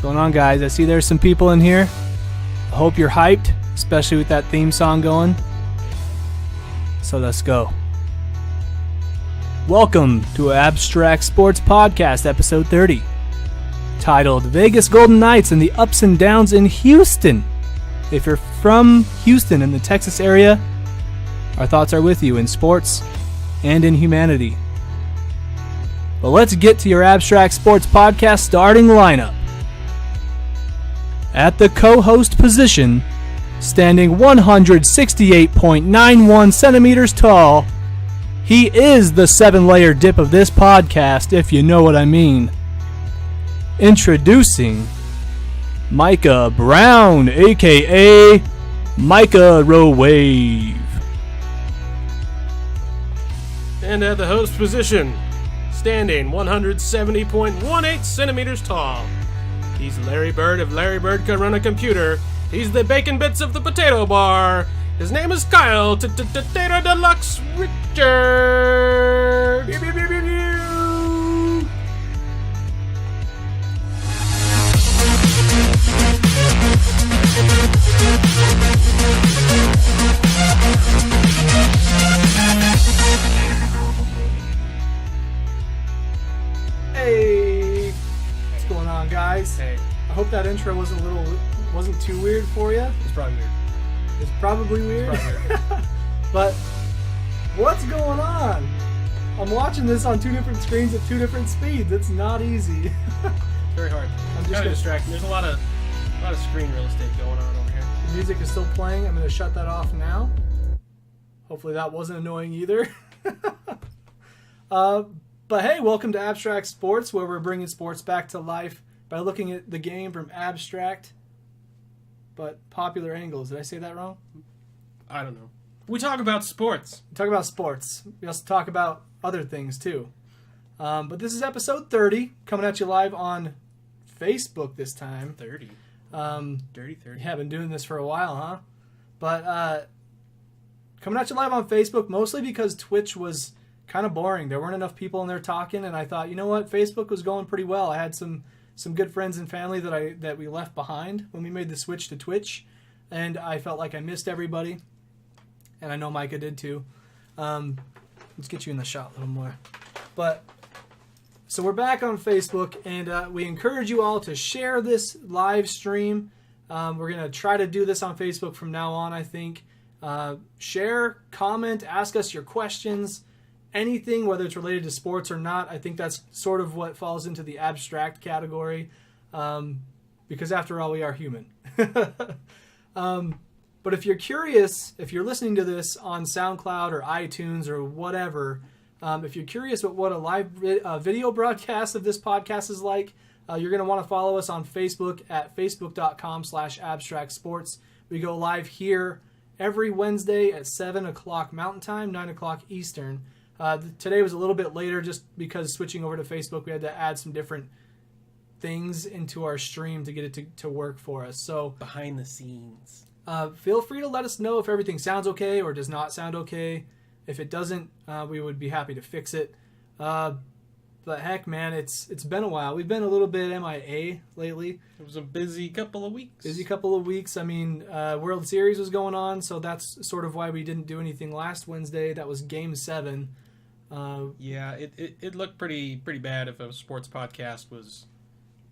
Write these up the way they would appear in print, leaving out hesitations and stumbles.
What's going on, guys? I see there's some people in here. I hope you're hyped, especially with that theme song going. So let's go. Welcome to Abstract Sports Podcast, episode 30, titled Vegas Golden Knights and the Ups and Downs in Houston. If you're from Houston in the Texas area, our thoughts are with you in sports and in humanity. But let's get to your Abstract Sports Podcast starting lineup. At the co-host position, standing 168.91 centimeters tall, he is the 7-layer dip of this podcast, if you know what I mean. Introducing Micah Brown, a.k.a. Micah Wave. And at the host position, standing 170.18 centimeters tall, he's Larry Bird if Larry Bird could run a computer. He's the bacon bits of the potato bar. His name is Kyle Tater Deluxe Richard. Pew, pew, pew, pew, pew. Hey, what's going on, guys? Hey, I hope that intro wasn't too weird for you. it's probably weird. It's probably weird. But what's going on? I'm watching this on two different screens at two different speeds. It's not easy. Very hard. I'm just kind of distracted. There's a lot of screen real estate going on over here. The music is still playing. I'm going to shut that off now. Hopefully that wasn't annoying either. But hey, welcome to Abstract Sports, where we're bringing sports back to life by looking at the game from abstract but popular angles. Did I say that wrong? I don't know. We talk about sports. We talk about sports. We also talk about other things too. But this is episode 30, coming at you live on Facebook this time. 30. Dirty 30. Yeah, been doing this for a while, huh? But coming at you live on Facebook, mostly because Twitch was kind of boring. There weren't enough people in there talking, and I thought, you know what? Facebook was going pretty well. I had some good friends and family that we left behind when we made the switch to Twitch, and I felt like I missed everybody, and I know Micah did too. Let's get you in the shot a little more. But so we're back on Facebook, and we encourage you all to share this live stream. We're going to try to do this on Facebook from now on, I think. Share, comment, ask us your questions, anything, whether it's related to sports or not. I think that's sort of what falls into the abstract category, because after all, we are human. But if you're curious, if you're listening to this on SoundCloud or iTunes or whatever, if you're curious about what a live video broadcast of this podcast is like, you're going to want to follow us on Facebook at facebook.com/abstractsports. We go live here every Wednesday at 7 o'clock Mountain Time, 9 o'clock Eastern. Today was a little bit later just because switching over to Facebook, we had to add some different things into our stream to get it to work for us. So Behind the scenes. Feel free to let us know if everything sounds okay or does not sound okay. If it doesn't, we would be happy to fix it. But heck, man, it's been a while. We've been a little bit MIA lately. It was a busy couple of weeks. I mean, World Series was going on, so that's sort of why we didn't do anything last Wednesday. That was Game 7. Yeah, it looked pretty bad if a sports podcast was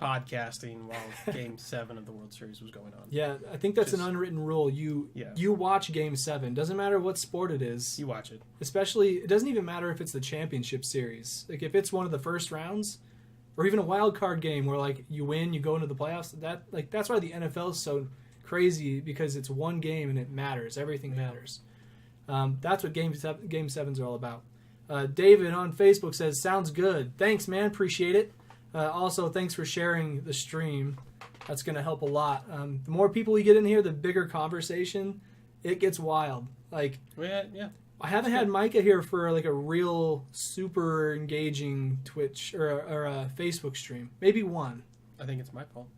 podcasting while Game 7 of the World Series was going on. Yeah, I think that's an unwritten rule. You watch Game 7. Doesn't matter what sport it is. You watch it. Especially, it doesn't even matter if it's the championship series. Like, if it's one of the first rounds, or even a wild card game where, like, you win, you go into the playoffs. That's why the NFL is so crazy, because it's one game and it matters. Everything matters. That's what Game 7s are all about. David on Facebook says, sounds good. Thanks, man. Appreciate it. Also, thanks for sharing the stream. That's going to help a lot. The more people we get in here, the bigger conversation. It gets wild. Like, yeah. I haven't had Micah here for like a real super engaging Twitch or a Facebook stream. Maybe one. I think it's my fault.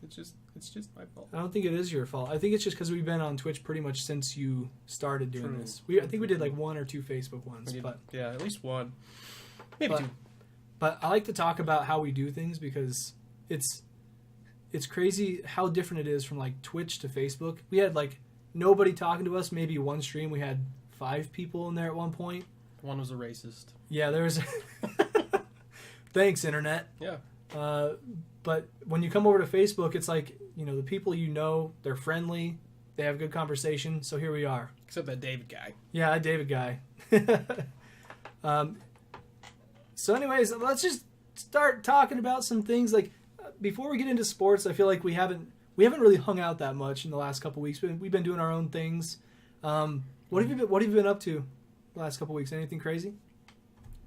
It's just my fault. I don't think it is your fault. I think it's just because we've been on Twitch pretty much since you started doing this. I think we did like one or two Facebook ones. Yeah, at least one. Maybe two. But I like to talk about how we do things because it's it's crazy how different it is from like Twitch to Facebook. We had like nobody talking to us. Maybe one stream we had 5 people in there at one point. One was a racist. Yeah, there was. Thanks, internet. Yeah. But when you come over to Facebook, it's like, the people they're friendly, they have good conversation. So here we are. Except that David guy. Yeah, that David guy. So anyways, let's just start talking about some things. Like before we get into sports, I feel like we haven't really hung out that much in the last couple weeks. We've been doing our own things. What have you been up to the last couple weeks? Anything crazy?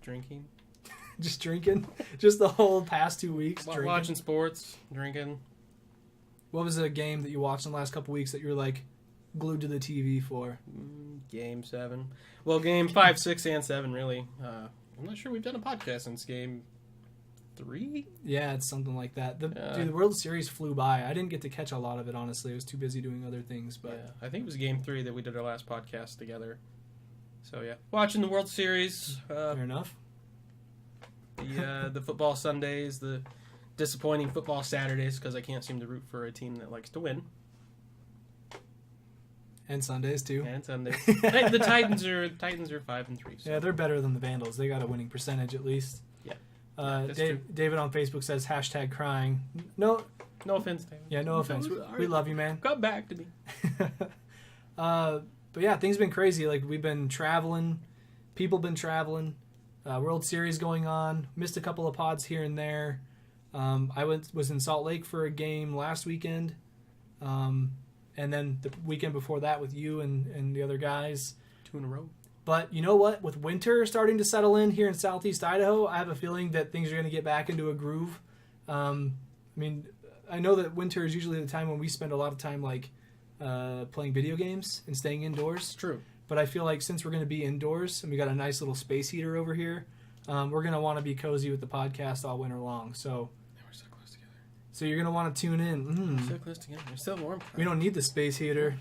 Drinking. Just drinking? Just the whole past 2 weeks? Drinking? Watching sports, drinking. What was a game that you watched in the last couple weeks that you were like glued to the TV for? Game 7. Well, game 5, 6, and 7, really. I'm not sure we've done a podcast since game 3? Yeah, it's something like that. The World Series flew by. I didn't get to catch a lot of it, honestly. I was too busy doing other things. But yeah, I think it was game 3 that we did our last podcast together. So, yeah. Watching the World Series. Fair enough. The football Sundays, the disappointing football Saturdays, because I can't seem to root for a team that likes to win. And Sundays too. And Sundays. The Titans are 5-3. So. Yeah, they're better than the Vandals. They got a winning percentage at least. Yeah. David on Facebook says #crying. No offense, David. Yeah, no offense. We love you, man. Come back to me. But yeah, things have been crazy. Like we've been traveling. People been traveling. World Series going on. Missed a couple of pods here and there. I was in Salt Lake for a game last weekend. And then the weekend before that with you and the other guys. 2 in a row. But you know what? With winter starting to settle in here in southeast Idaho, I have a feeling that things are going to get back into a groove. I know that winter is usually the time when we spend a lot of time like playing video games and staying indoors. True. But I feel like since we're going to be indoors and we got a nice little space heater over here, we're going to want to be cozy with the podcast all winter long. So we're so close together. So you're going to want to tune in. We're so close together. We're still warm. We don't need the space heater.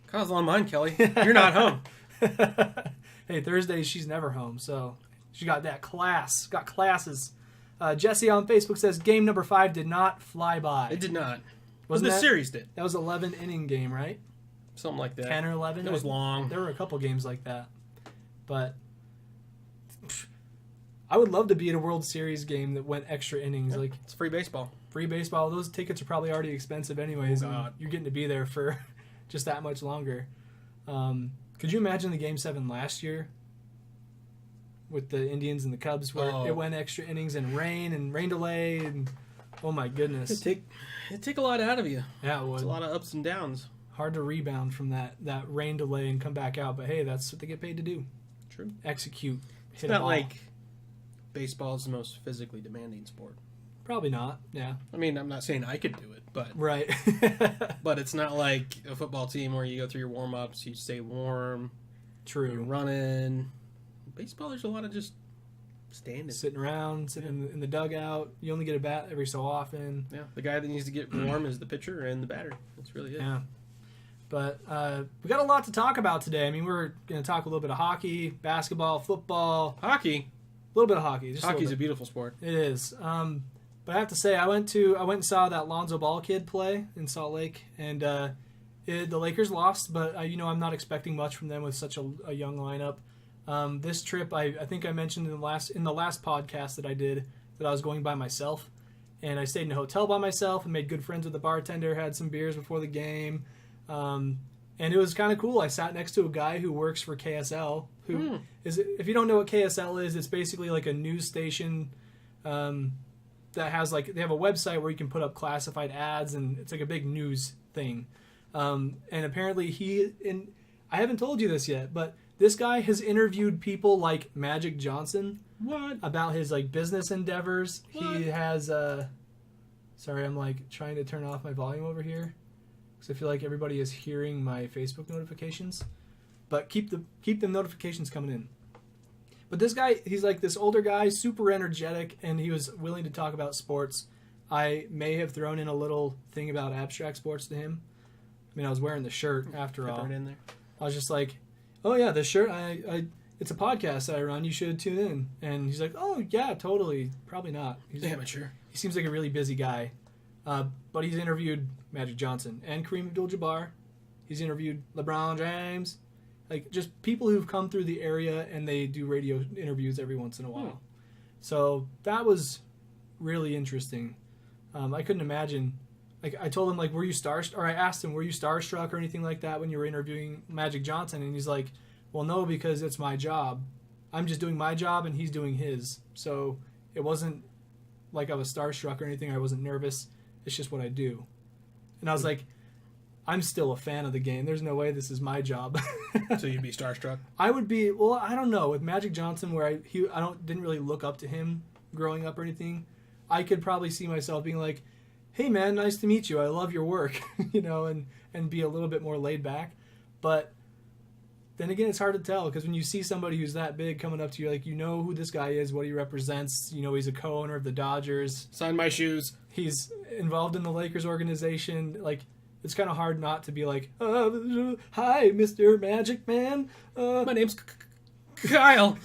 Kyle's on mine, Kelly. You're not home. Hey, Thursdays she's never home, so she got that class. Got classes. Jesse on Facebook says game number 5 did not fly by. It did not. Wasn't the series did. That was 11 inning game, right? Something like that. 10 or 11. It was long. There were a couple games like that, but I would love to be at a World Series game that went extra innings. Like it's free baseball. Free baseball. Those tickets are probably already expensive anyways. Oh, God. You're getting to be there for just that much longer. Could you imagine the Game 7 last year with the Indians and the Cubs where it went extra innings and rain delay and oh my goodness. It'd take a lot out of you. Yeah, it would. It's a lot of ups and downs. Hard to rebound from that rain delay and come back out, but hey, that's what they get paid to do. True. Execute. It's not like baseball is the most physically demanding sport. Probably not, yeah. I mean, I'm not saying I could do it, but... Right. But it's not like a football team where you go through your warm-ups, you stay warm. True. You're running. Baseball, there's a lot of just standing. Sitting around, sitting in the dugout. You only get a bat every so often. Yeah, the guy that needs to get warm is the pitcher and the batter. That's really it. Yeah. But we got a lot to talk about today. I mean, we're going to talk a little bit of hockey, basketball, football. Hockey? A little bit of hockey. Hockey's a beautiful sport. It is. But I have to say, I went and saw that LiAngelo Ball kid play in Salt Lake, and the Lakers lost. But I'm not expecting much from them with such a young lineup. This trip, I think I mentioned in the last podcast that I did that I was going by myself, and I stayed in a hotel by myself and made good friends with the bartender. Had some beers before the game, and it was kind of cool. I sat next to a guy who works for KSL. Who is? If you don't know what KSL is, it's basically like a news station. That has they have a website where you can put up classified ads, and it's like a big news thing. And apparently I haven't told you this yet, but this guy has interviewed people like Magic Johnson. What? About his business endeavors. What? He has sorry, I'm trying to turn off my volume over here because I feel like everybody is hearing my Facebook notifications. But keep the notifications coming in. But this guy, he's this older guy, super energetic, and he was willing to talk about sports. I may have thrown in a little thing about abstract sports to him. I mean, I was wearing the shirt after all. It in there. I was just like, oh yeah, the shirt, it's a podcast that I run, you should tune in. And he's like, oh yeah, totally. Probably not. He's amateur. He seems like a really busy guy. But he's interviewed Magic Johnson and Kareem Abdul-Jabbar. He's interviewed LeBron James. Like, just people who've come through the area, and they do radio interviews every once in a while. So that was really interesting. I couldn't imagine. Like, I told him, like, were you starstruck? Or I asked him, were you starstruck or anything like that when you were interviewing Magic Johnson? And he's like, well, no, because it's my job. I'm just doing my job, and he's doing his. So it wasn't like I was starstruck or anything. I wasn't nervous. It's just what I do. And I was like, I'm still a fan of the game. There's no way this is my job. So you'd be starstruck? I would be. Well, I don't know. With Magic Johnson, where I didn't really look up to him growing up or anything, I could probably see myself being like, hey, man, nice to meet you. I love your work, and be a little bit more laid back. But then again, it's hard to tell, because when you see somebody who's that big coming up to you, like, you know who this guy is, what he represents. You know, he's a co-owner of the Dodgers. Sign my shoes. He's involved in the Lakers organization. Like, it's kind of hard not to be like, hi, Mr. Magic Man. My name's Kyle.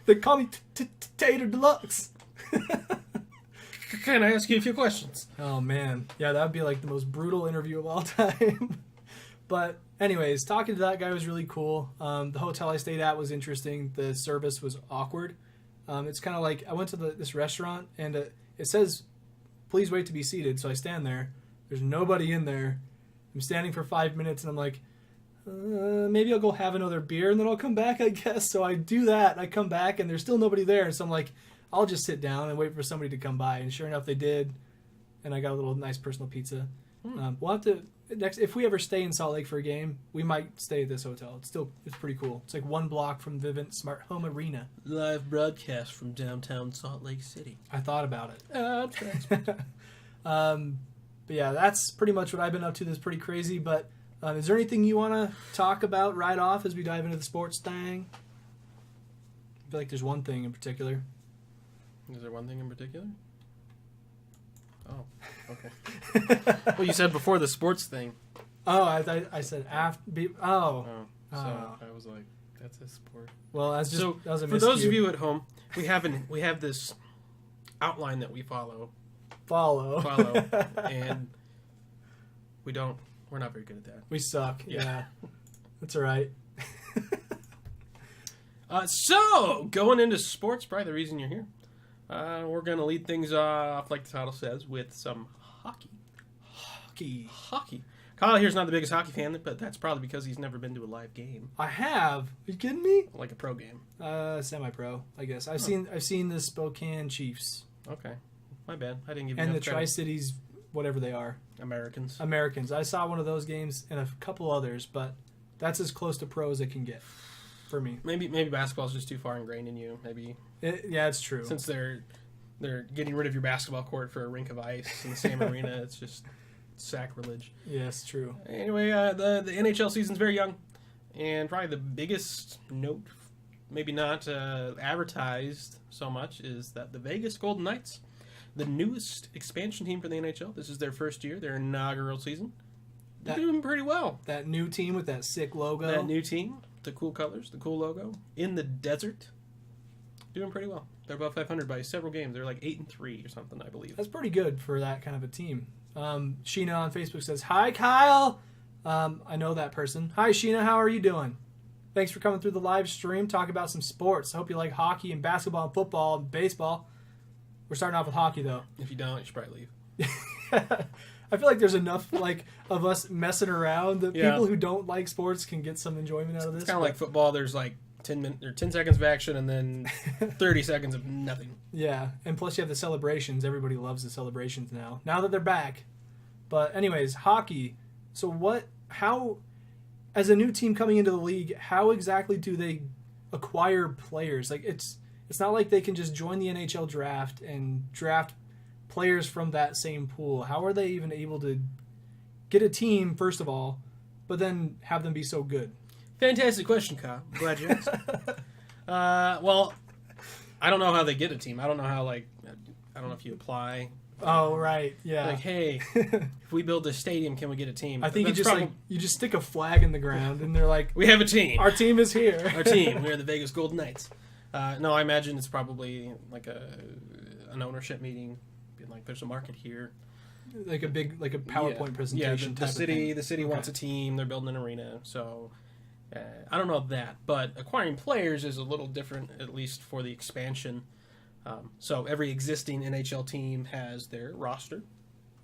They call me Tater Deluxe. Can I ask you a few questions? Oh, man. Yeah, that would be like the most brutal interview of all time. But anyways, talking to that guy was really cool. The hotel I stayed at was interesting. The service was awkward. It's kind of like I went to this restaurant, and it says, please wait to be seated. So I stand there. There's nobody in there. I'm standing for 5 minutes, and I'm like, maybe I'll go have another beer, and then I'll come back, I guess. So I do that, and I come back, and there's still nobody there. And so I'm like, I'll just sit down and wait for somebody to come by. And sure enough, they did. And I got a little nice personal pizza. We'll have to, next, if we ever stay in Salt Lake for a game, we might stay at this hotel. It's pretty cool. It's like 1 block from Vivint Smart Home Arena. Live broadcast from downtown Salt Lake City. I thought about it. But yeah, that's pretty much what I've been up to. That's pretty crazy. But is there anything you want to talk about right off as we dive into the sports thing? I feel like there's one thing in particular. Is there one thing in particular? Oh, okay. Well, you said before the sports thing. Oh, I said after. So I was like, that's a sport. Well, that's just so. That was a for those of you at home, we have this outline that we follow, and we're not very good at that. We suck. Yeah. That's all right. So going into sports, probably the reason you're here. We're going to lead things off, like the title says, with some hockey. Hockey. Kyle here's not the biggest hockey fan, but that's probably because he's never been to a live game. I have. Are you kidding me? Like a pro game. Semi-pro, I guess. I've seen the Spokane Chiefs. Okay. My bad. I didn't give you and enough the credit. Tri-Cities, whatever they are. Americans. I saw one of those games and a couple others, but that's as close to pro as it can get for me. Maybe basketball's just too far ingrained in you. Yeah, it's true. Since they're getting rid of your basketball court for a rink of ice in the same arena, it's just sacrilege. Yes, true. Anyway, the NHL season's very young, and probably the biggest note, maybe not advertised so much, is that the Vegas Golden Knights, the newest expansion team for the NHL, this is their first year, their inaugural season. They're doing pretty well. That new team with that sick logo. That new team, the cool colors, the cool logo, in the desert, doing pretty well. They're above 500 by several games. They're like 8-3 or something, I believe. That's pretty good for that kind of a team. Sheena on Facebook says, "Hi, Kyle." I know that person. Hi, Sheena. How are you doing? Thanks for coming through the live stream. Talk about some sports. I hope you like hockey and basketball and football and baseball. We're starting off with hockey, though. If you don't, you should probably leave. I feel like there's enough of us messing around that people who don't like sports can get some enjoyment out of this. It's kind of like football. There's like 10 seconds of action and then 30 seconds of nothing. Yeah, and plus you have the celebrations. Everybody loves the celebrations now that they're back. But anyways, hockey. So how, as a new team coming into the league, how exactly do they acquire players? Like, it's not like they can just join the NHL draft and draft players from that same pool. How are they even able to get a team, first of all, but then have them be so good? Fantastic question, Kyle. I'm glad you asked. Well, I don't know how they get a team. I don't know how, I don't know if you apply. Oh, right, yeah. Like, hey, if we build this stadium, can we get a team? I think you just stick a flag in the ground, and they're like, we have a team. Our team is here. Our team. We're the Vegas Golden Knights. No, I imagine it's probably like an ownership meeting, being like, there's a market here. like a PowerPoint presentation. Yeah, the city Okay. wants a team. They're building an arena. So I don't know that, but acquiring players is a little different, at least for the expansion. So every existing NHL team has their roster.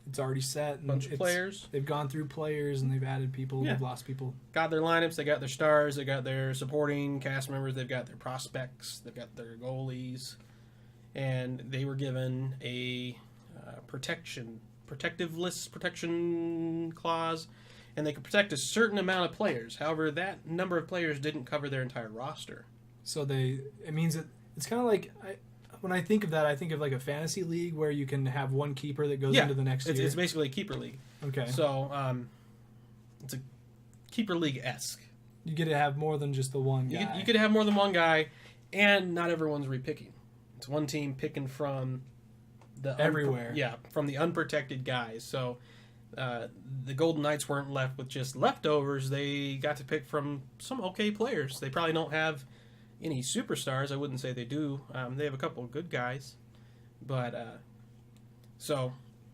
It's already set. And Bunch of players. They've gone through players and they've added people. Yeah. They've lost people. Got their lineups. They got their stars. They got their supporting cast members. They've got their prospects. They've got their goalies, and they were given a protection clause, and they could protect a certain amount of players. However, that number of players didn't cover their entire roster. So it means that it's kind of like when I think of that, I think of like a fantasy league where you can have one keeper that goes into the next year. It's basically a keeper league. Okay. So it's a keeper league-esque. You get to have more than just the one guy. You could have more than one guy, and not everyone's repicking. It's one team picking from everywhere. From the unprotected guys. So the Golden Knights weren't left with just leftovers. They got to pick from some okay players. They probably don't have any superstars. I wouldn't say they do. They have a couple of good guys, but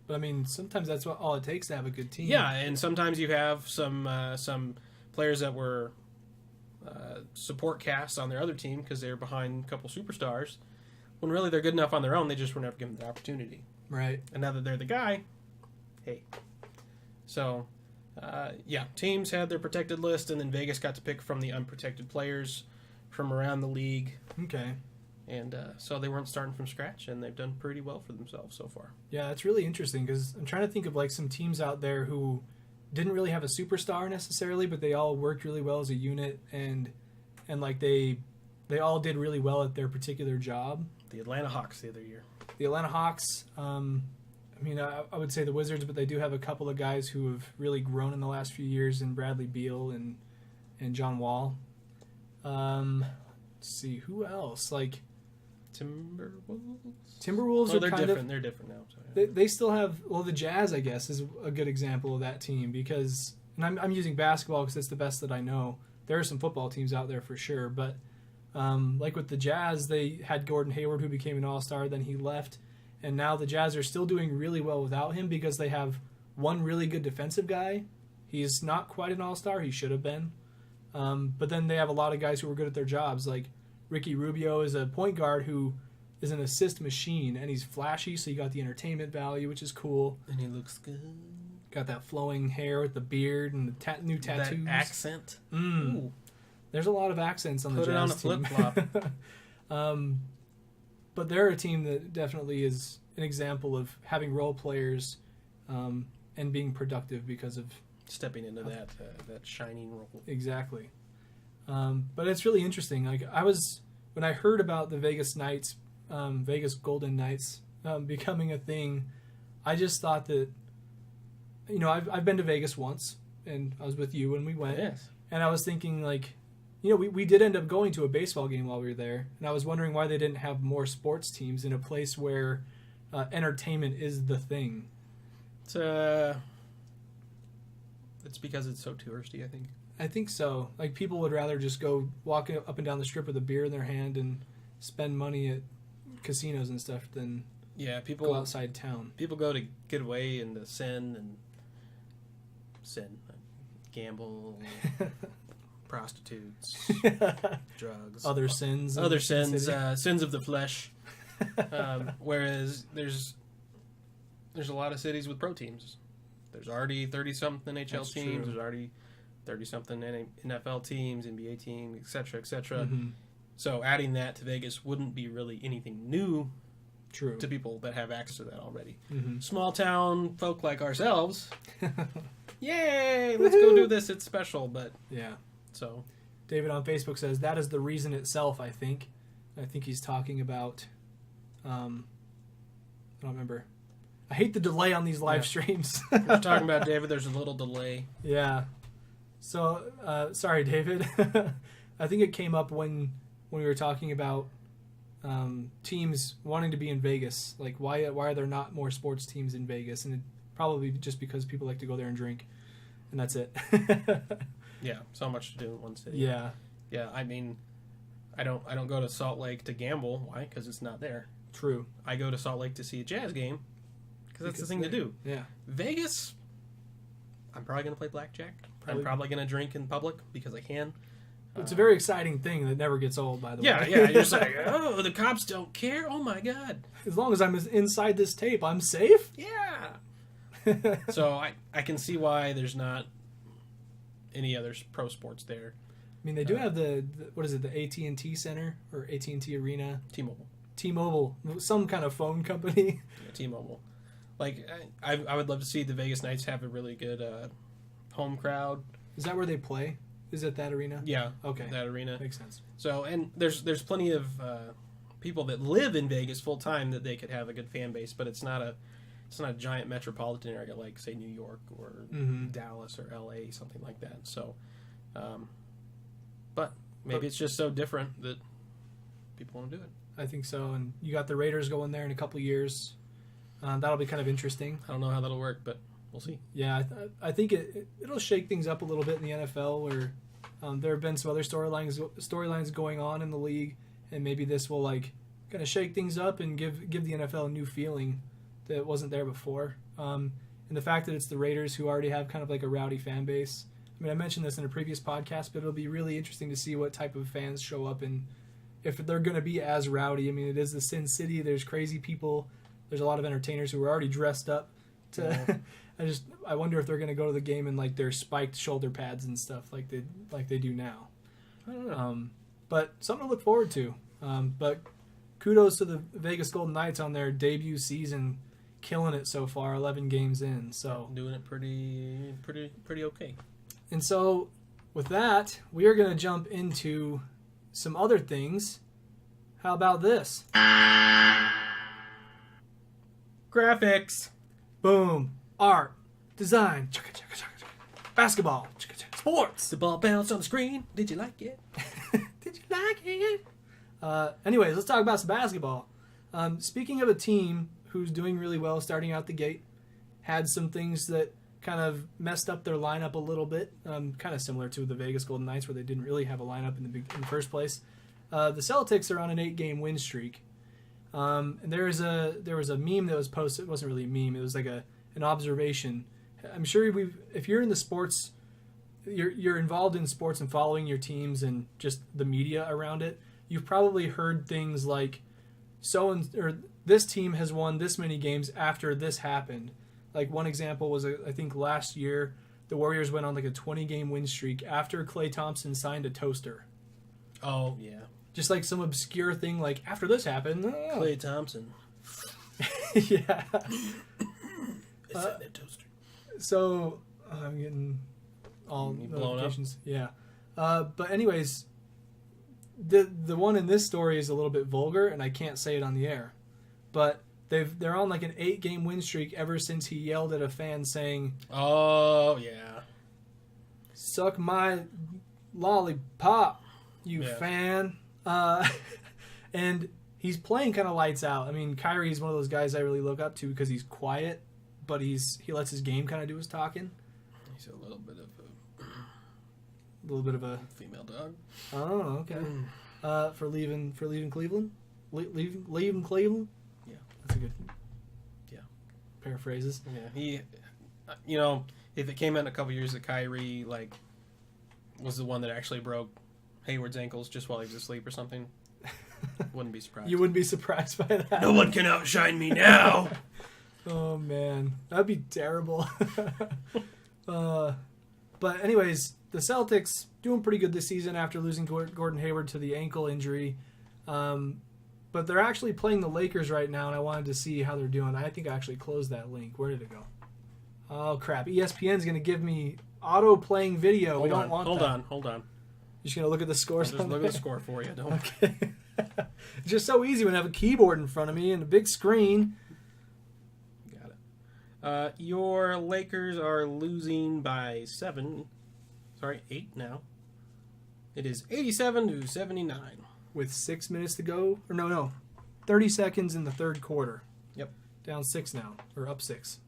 But I mean, sometimes that's all it takes to have a good team. yeah, and sometimes you have some players that were support casts on their other team because they're behind a couple superstars. When really they're good enough on their own, they just were never given the opportunity. Right. And now that they're the guy, hey. So, teams had their protected list, and then Vegas got to pick from the unprotected players from around the league. Okay. And so they weren't starting from scratch, and they've done pretty well for themselves so far. Yeah, that's really interesting because I'm trying to think of like some teams out there who didn't really have a superstar necessarily, but they all worked really well as a unit, and like they all did really well at their particular job. The Atlanta Hawks the other year. The Atlanta Hawks, I would say the Wizards, but they do have a couple of guys who have really grown in the last few years, in Bradley Beal and John Wall. Let's see, who else? Like Timberwolves are they're kind different. of... They're different now. So, They still have... Well, the Jazz, I guess, is a good example of that team because... And I'm using basketball because it's the best that I know. There are some football teams out there for sure, but like with the Jazz, they had Gordon Hayward, who became an all-star, then he left, and now the Jazz are still doing really well without him because they have one really good defensive guy. He's not quite an all-star. He should have been. But then they have a lot of guys who are good at their jobs, like Ricky Rubio is a point guard who is an assist machine, and he's flashy, so you got the entertainment value, which is cool. and he looks good. Got that flowing hair with the beard and the new tattoos. That accent. Ooh. There's a lot of accents on the Jazz team. Put it on a flip-flop. But they're a team that definitely is an example of having role players and being productive because of... Stepping into that shining role. Exactly. But it's really interesting. Like when I heard about the Vegas Knights, Vegas Golden Knights becoming a thing, I just thought that, I've been to Vegas once, and I was with you when we went. Yes. And I was thinking, like, we did end up going to a baseball game while we were there, and I was wondering why they didn't have more sports teams in a place where entertainment is the thing. It's because it's so touristy, I think. I think so. Like, people would rather just go walk up and down the strip with a beer in their hand and spend money at casinos and stuff than go outside town. People go to get away and to sin, gamble, prostitutes, drugs, other sins, sins of the flesh. Whereas there's a lot of cities with pro teams. There's already 30-something NHL That's teams. true. There's already 30-something NFL teams, NBA teams, etc., etc. Mm-hmm. So adding that to Vegas wouldn't be really anything new True. to people that have access to that already. Mm-hmm. Small town folk like ourselves, yay! Let's go do this. It's special, but Yeah. so David on Facebook says that is the reason itself. I think he's talking about. I don't remember. I hate the delay on these live streams. we're talking about David. There's a little delay. Yeah. So sorry, David. I think it came up when we were talking about teams wanting to be in Vegas. Like, why are there not more sports teams in Vegas? And it probably just because people like to go there and drink, and that's it. Yeah, so much to do in one city. Yeah. Yeah. I mean, I don't go to Salt Lake to gamble. Why? Because it's not there. True. I go to Salt Lake to see a Jazz game because that's the thing to do. Yeah. Vegas, I'm probably going to play blackjack. I'm probably going to drink in public because I can. It's a very exciting thing that never gets old, by the way. Yeah. You're just like, oh, the cops don't care? Oh, my God. As long as I'm inside this tape, I'm safe? Yeah. So I can see why there's not any other pro sports there. I mean, they do have the what is it, the AT&T Center or AT&T Arena? T-Mobile. Some kind of phone company. Yeah, T-Mobile. Like, I would love to see the Vegas Knights have a really good home crowd. Is that where they play? Is it that arena? Yeah. Okay. That arena. Makes sense. So, and there's plenty of people that live in Vegas full time that they could have a good fan base, but it's not a giant metropolitan area like, say, New York or Dallas or LA, something like that. So, but maybe it's just so different that people want to do it. I think so. And you got the Raiders going there in a couple of years. That'll be kind of interesting. I don't know how that'll work, but we'll see. Yeah, I think it'll shake things up a little bit in the NFL where there have been some other storylines going on in the league, and maybe this will like kind of shake things up and give the NFL a new feeling that wasn't there before. And the fact that it's the Raiders who already have kind of like a rowdy fan base. I mean, I mentioned this in a previous podcast, but it'll be really interesting to see what type of fans show up and if they're going to be as rowdy. I mean, it is the Sin City. There's crazy people. There's a lot of entertainers who are already dressed up. I wonder if they're going to go to the game in like their spiked shoulder pads and stuff like they do now. I don't know. But something to look forward to. But kudos to the Vegas Golden Knights on their debut season, killing it so far, 11 games in. So doing it pretty okay. And so with that, we are going to jump into some other things. How about this? Graphics. Boom. Art. Design. Basketball. Sports. The ball bounced on the screen. Did you like it? Did you like it? Anyways, let's talk about some basketball. Speaking of a team who's doing really well starting out the gate, had some things that kind of messed up their lineup a little bit, kind of similar to the Vegas Golden Knights where they didn't really have a lineup in the first place. The Celtics are on an 8-game win streak. And there was a meme that was posted. It wasn't really a meme. It was like an observation. I'm sure if you're in the sports, you're involved in sports and following your teams and just the media around it. You've probably heard things like, this team has won this many games after this happened. Like one example was I think last year the Warriors went on like a 20-game win streak after Klay Thompson signed a toaster. Oh yeah. Just like some obscure thing, like after this happened. Klay Thompson. Yeah. That toaster. So I'm getting all notifications. Yeah. But anyways, the one in this story is a little bit vulgar, and I can't say it on the air. But they're on like an 8-game win streak ever since he yelled at a fan saying, "Oh yeah, suck my lollipop, you fan." And he's playing kind of lights out. I mean, Kyrie's one of those guys I really look up to because he's quiet, but he lets his game kind of do his talking. He's a little bit of a female dog. Oh, okay. For leaving Cleveland, leaving Cleveland. Yeah, that's a good. Yeah, paraphrases. Yeah, he, if it came out in a couple years that Kyrie was the one that actually broke Hayward's ankles just while he was asleep or something, wouldn't be surprised. You wouldn't be surprised by that. No one can outshine me now. Oh man, that'd be terrible. But anyways, the Celtics doing pretty good this season after losing Gordon Hayward to the ankle injury. But they're actually playing the Lakers right now, and I wanted to see how they're doing. I think I actually closed that link. Where did it go? Oh crap! ESPN's gonna give me auto-playing video. We don't want that. Hold on. You're just going to look at the scores? I'll just look at the score for you. Don't. Okay. It's just so easy when I have a keyboard in front of me and a big screen. Got it. Your Lakers are losing by 8 now. It is 87-79. With 6 minutes to go. Or no. 30 seconds in the third quarter. Yep. Down 6 now. Or up 6.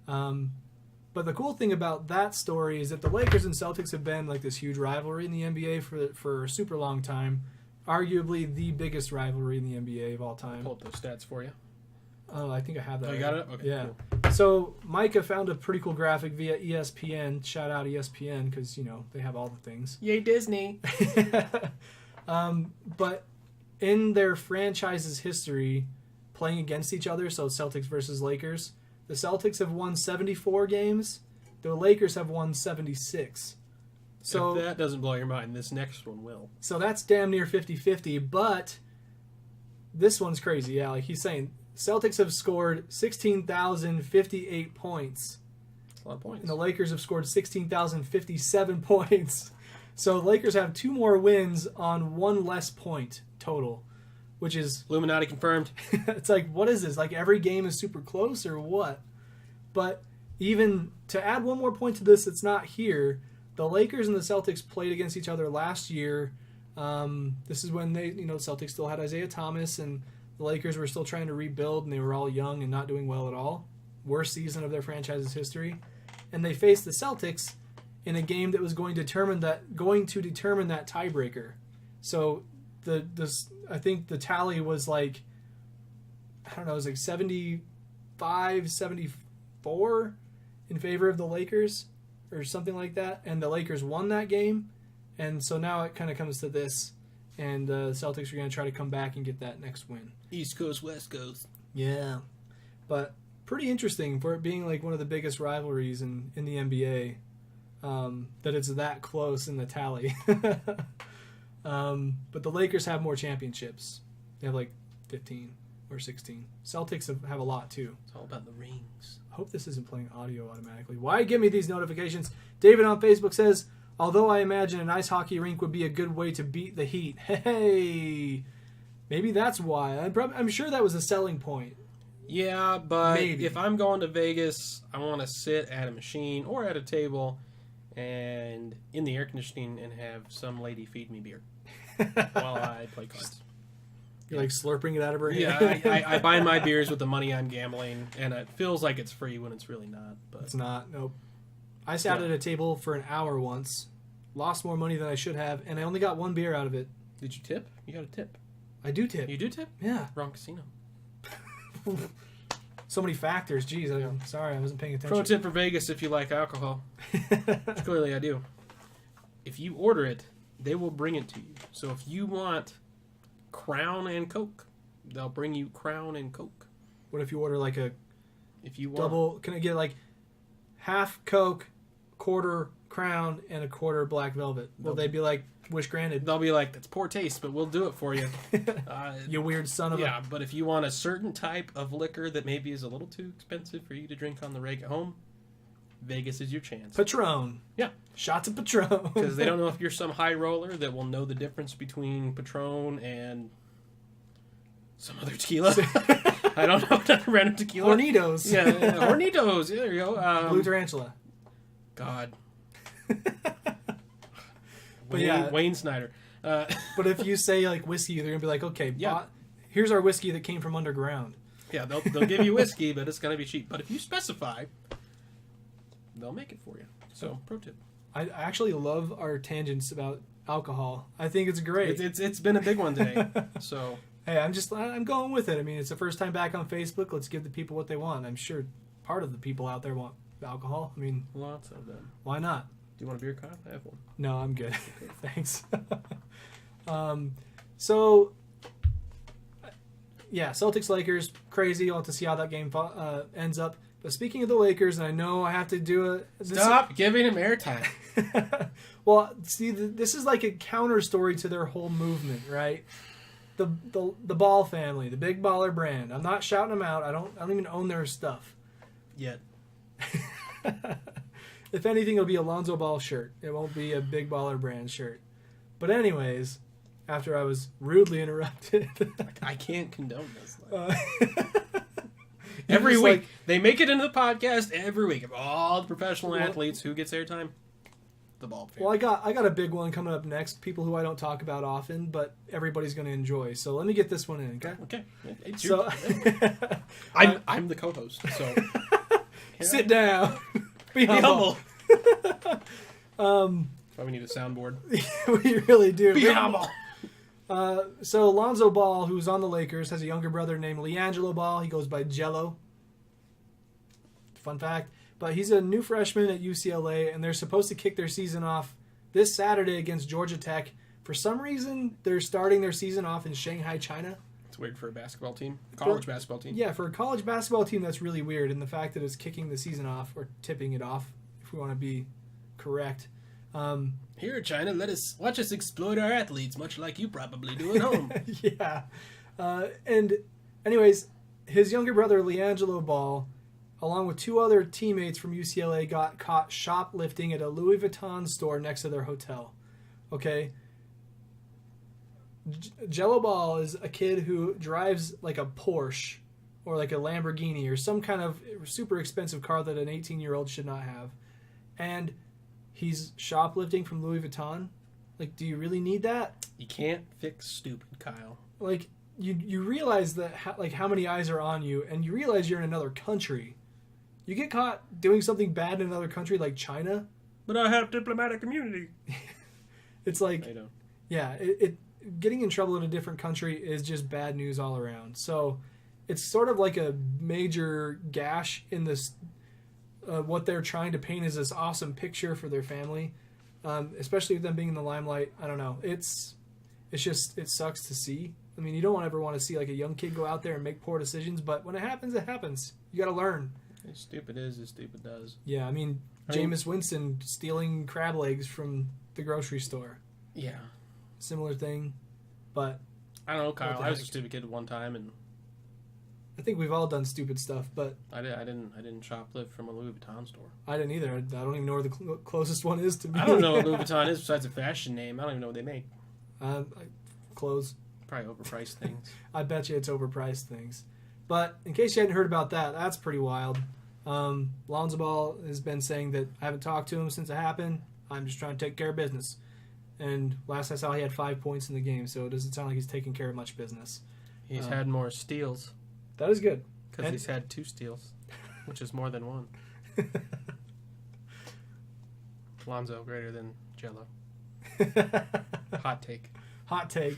But the cool thing about that story is that the Lakers and Celtics have been like this huge rivalry in the NBA for a super long time. Arguably the biggest rivalry in the NBA of all time. Pull up those stats for you. Oh, I think I have that. Oh, you got it? Okay, yeah. cool. So Micah found a pretty cool graphic via ESPN. Shout out ESPN because, they have all the things. Yay, Disney. But in their franchise's history, playing against each other, so Celtics versus Lakers, the Celtics have won 74 games. The Lakers have won 76. So if that doesn't blow your mind, this next one will. So that's damn near 50-50, but this one's crazy. Yeah, like he's saying, Celtics have scored 16,058 points. That's a lot of points. And the Lakers have scored 16,057 points. So the Lakers have 2 more wins on 1 less point total, which is... Illuminati confirmed. It's like, what is this? Like every game is super close or what? But even to add one more point to this that's not here, the Lakers and the Celtics played against each other last year. This is when the Celtics still had Isaiah Thomas, and the Lakers were still trying to rebuild, and they were all young and not doing well at all. Worst season of their franchise's history. And they faced the Celtics in a game that was going to determine that tiebreaker. So I think the tally was like, I don't know, it was like 75-74 in favor of the Lakers or something like that, and the Lakers won that game. And so now it kind of comes to this, and the Celtics are going to try to come back and get that next win. East Coast, West Coast. Yeah, but pretty interesting for it being like one of the biggest rivalries in the NBA, that it's that close in the tally. But the Lakers have more championships. They have like 15 or 16. Celtics have a lot too. It's all about the rings. I hope this isn't playing audio automatically. Why give me these notifications? David on Facebook says, although I imagine an ice hockey rink would be a good way to beat the heat. Hey, maybe that's why. I'm sure that was a selling point. Yeah, but Maybe. If I'm going to Vegas, I want to sit at a machine or at a table and in the air conditioning and have some lady feed me beer while I play cards. You're like slurping it out of her hand. Yeah, I buy my beers with the money I'm gambling, and it feels like it's free when it's really not. But It's not. Nope. I sat at a table for an hour once, lost more money than I should have, and I only got 1 beer out of it. Did you tip? You got a tip. I do tip. You do tip? Yeah. Wrong casino. So many factors. Jeez, I'm sorry. I wasn't paying attention. Pro tip for Vegas if you like alcohol. Which clearly I do. If you order it, they will bring it to you. So if you want Crown and Coke, they'll bring you Crown and Coke. What if you order like a If you want double? Can I get like half Coke, quarter Crown, and a quarter Black Velvet? Will they be like, wish granted? They'll be like, that's poor taste, but we'll do it for you. You weird son of a... Yeah, but if you want a certain type of liquor that maybe is a little too expensive for you to drink on the reg at home, Vegas is your chance. Patron. Yeah. Shots of Patron. Because they don't know if you're some high roller that will know the difference between Patron and some other tequila. I don't know another random tequila. Hornitos. Yeah, Hornitos. Yeah, there you go. Blue Tarantula. God. But yeah. Wayne Snyder. But if you say like whiskey, they're gonna be like, okay, Yeah. here's our whiskey that came from underground. Yeah, they'll give you whiskey, but it's gonna be cheap. But if you specify, they'll make it for you. So, pro tip. I actually love our tangents about alcohol. I think it's great. It's been a big one today. So Hey, I'm going with it. I mean, it's the first time back on Facebook. Let's give the people what they want. I'm sure part of the people out there want alcohol. I mean, lots of them. why not? Do you want a beer, Kyle? I have one. No, I'm good. Thanks. So, yeah, Celtics Lakers, crazy. I'll have to see how that game ends up. But speaking of the Lakers, and I know I have to do Stop giving him airtime. Well, see, this is like a counter story to their whole movement, right? The Ball family, the Big Baller brand. I'm not shouting them out. I don't even own their stuff Yet. If anything, it'll be a Lonzo Ball shirt. It won't be a Big Baller brand shirt. But anyways, after I was rudely interrupted, I can't condone this. You're Every just week. like- They make it into the podcast every week. Of all the professional athletes, who gets airtime? The Ball family. well, I got a big one coming up next. People who I don't talk about often, but everybody's going to enjoy. So let me get this one in, okay? Okay. It's So I'm the co-host, so sit down. Be be humble. humble. Why we need a soundboard. We really do. Be humble. So Lonzo Ball, who's on the Lakers, has a younger brother named LiAngelo Ball. He goes by Jello. Fun fact. But he's a new freshman at UCLA, and they're supposed to kick their season off this Saturday against Georgia Tech. For some reason, they're starting their season off in Shanghai, China. It's weird for a basketball team. Basketball team. Yeah, for a college basketball team, that's really weird. And the fact that it's kicking the season off, or tipping it off, if we want to be correct. Here, China, watch us exploit our athletes, much like you probably do at home. Yeah. And anyways, his younger brother, LiAngelo Ball, along with two other teammates from UCLA, got caught shoplifting at a Louis Vuitton store next to their hotel. Okay? Jello Ball is a kid who drives like a Porsche or like a Lamborghini or some kind of super expensive car that an 18-year-old should not have. And he's shoplifting from Louis Vuitton. Like, do you really need that? You can't fix stupid, Kyle. Like, you realize that how many eyes are on you, and you realize you're in another country. You get caught doing something bad in another country like China. But I have diplomatic immunity. It's like, I don't. Yeah, getting in trouble in a different country is just bad news all around. So it's sort of like a major gash in this, what they're trying to paint as this awesome picture for their family, especially with them being in the limelight. I don't know. It sucks to see. I mean, you don't ever want to see like a young kid go out there and make poor decisions, but when it happens, it happens. You got to learn. As stupid is, as stupid does. Yeah, I mean, Jameis Winston stealing crab legs from the grocery store. Yeah. Similar thing, but I don't know, Kyle. I was a stupid kid one time, and I think we've all done stupid stuff. But I didn't shoplift from a Louis Vuitton store. I didn't either. I don't even know where the closest one is to me. I don't know what Louis Vuitton is besides a fashion name. I don't even know what they make. Clothes. Probably overpriced things. I bet you it's overpriced things. But in case you hadn't heard about that, that's pretty wild. Lonzo Ball has been saying that I haven't talked to him since it happened. I'm just trying to take care of business. And last I saw, he had 5 points in the game, so it doesn't sound like he's taking care of much business. He's had more steals. That is good. Because he's had 2 steals, which is more than one. Lonzo greater than Jello. Hot take. Hot take.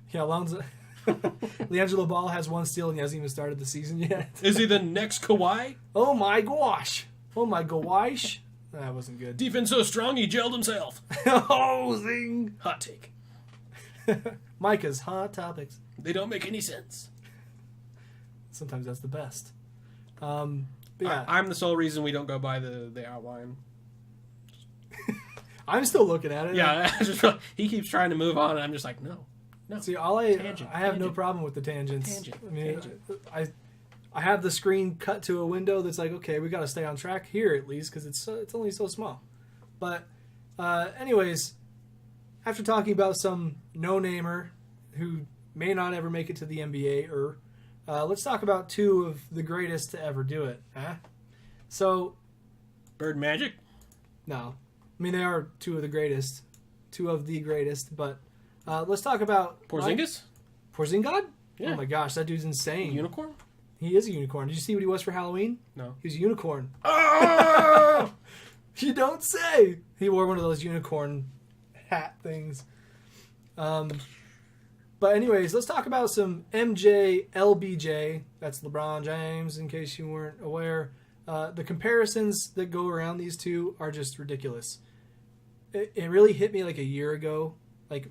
Yeah, LiAngelo Ball has 1 steal and he hasn't even started the season yet. Is he the next Kawhi? Oh my gosh. Oh my gosh. That wasn't good. Defense so strong he gelled himself. Oh, zing. Hot take. Micah's hot topics. They don't make any sense. Sometimes that's the best. But yeah. I'm the sole reason we don't go by the outline. I'm still looking at it. Yeah, he keeps trying to move on, and I'm just like, no. See, I have no problem with the tangents. I have the screen cut to a window that's like, okay, we got to stay on track here at least because it's only so small. But anyways, after talking about some no-namer who may not ever make it to the NBA, let's talk about 2 of the greatest to ever do it. Huh? So, Bird Magic? No. I mean, they are 2 of the greatest. 2 of the greatest, but let's talk about... Porzingis? Porzingis? Yeah. Oh my gosh, that dude's insane. A unicorn? He is a unicorn. Did you see what he was for Halloween? No. He was a unicorn. Oh! You don't say! He wore one of those unicorn hat things. But anyways, let's talk about some MJ, LBJ. That's LeBron James, in case you weren't aware. The comparisons that go around these 2 are just ridiculous. It really hit me like a year ago. Like,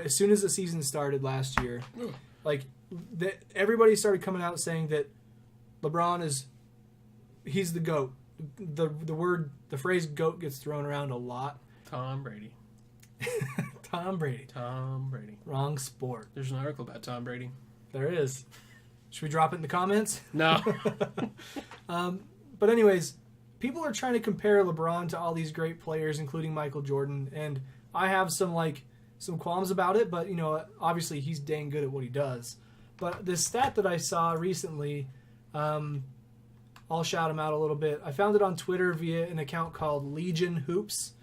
as soon as the season started last year, like everybody started coming out saying that LeBron he's the GOAT. The phrase GOAT gets thrown around a lot. Tom Brady. Tom Brady. Tom Brady. Wrong sport. There's an article about Tom Brady. There is. Should we drop it in the comments? No. But anyways, people are trying to compare LeBron to all these great players, including Michael Jordan, and I have some qualms about it, but obviously he's dang good at what he does. But this stat that I saw recently, I'll shout him out a little bit. I found it on Twitter via an account called Legion Hoops.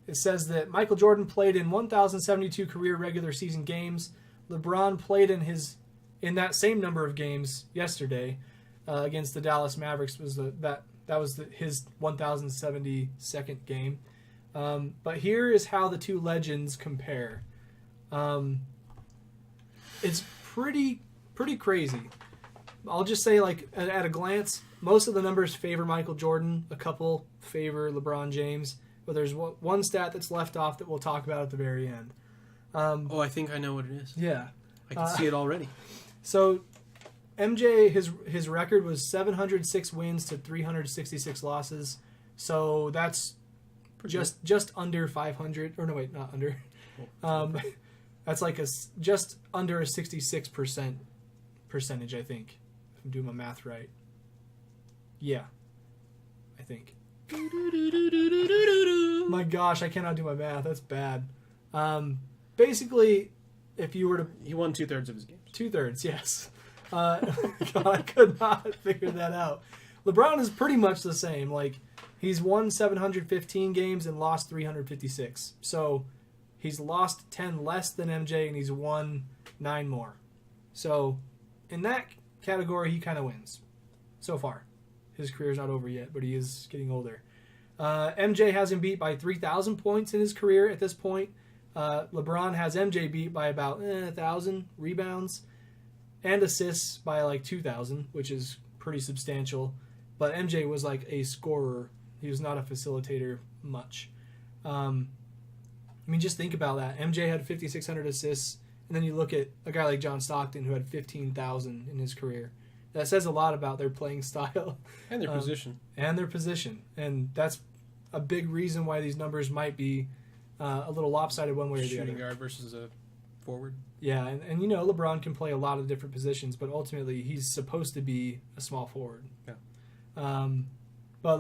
It says that Michael Jordan played in 1,072 career regular season games. LeBron played in that same number of games yesterday against the Dallas Mavericks. His 1,072nd game. But here is how the 2 legends compare. It's pretty crazy. I'll just say, like, at a glance, most of the numbers favor Michael Jordan. A couple favor LeBron James. But there's one stat that's left off that we'll talk about at the very end. I think I know what it is. Yeah. I can see it already. So, MJ, his record was 706 wins to 366 losses. So that's just under 500. Or no, wait, not under. That's like just under a 66% percentage, I think. If I'm doing my math right. Yeah. I think. My gosh, I cannot do my math. That's bad. Basically, if you were to... He won 2/3 of his games. 2/3, yes. God, I could not figure that out. LeBron is pretty much the same. Like, he's won 715 games and lost 356. So, he's lost 10 less than MJ, and he's won 9 more. So, in that category, he kind of wins. So far. His career's not over yet, but he is getting older. MJ has him beat by 3,000 points in his career at this point. LeBron has MJ beat by about 1,000 rebounds and assists by like 2,000, which is pretty substantial. But MJ was like a scorer. He was not a facilitator much. I mean, just think about that. MJ had 5,600 assists, and then you look at a guy like John Stockton who had 15,000 in his career. That says a lot about their playing style. And their position. And that's a big reason why these numbers might be a little lopsided one way or the other. Shooting guard versus a forward. Yeah, and you know, LeBron can play a lot of different positions, but ultimately he's supposed to be a small forward. Yeah. But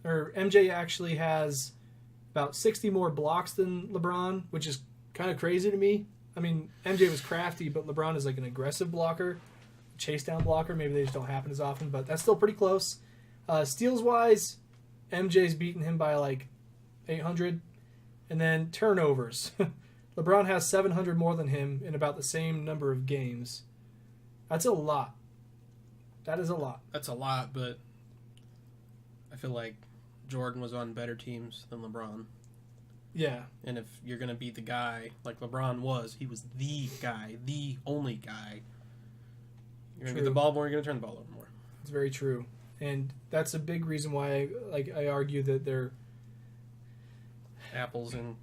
MJ actually has about 60 more blocks than LeBron, which is kind of crazy to me. I mean, MJ was crafty, but LeBron is like an aggressive blocker. Chase down blocker. Maybe they just don't happen as often, but that's still pretty close. Steals wise, MJ's beaten him by like 800. And then turnovers. LeBron has 700 more than him in about the same number of games. That's a lot. That is a lot. That's a lot, but I feel like Jordan was on better teams than LeBron. Yeah. And if you're going to beat the guy like LeBron was, he was the guy, the only guy. You're going to get the ball more, you're going to turn the ball over more. It's very true. And that's a big reason why I argue that they're apples and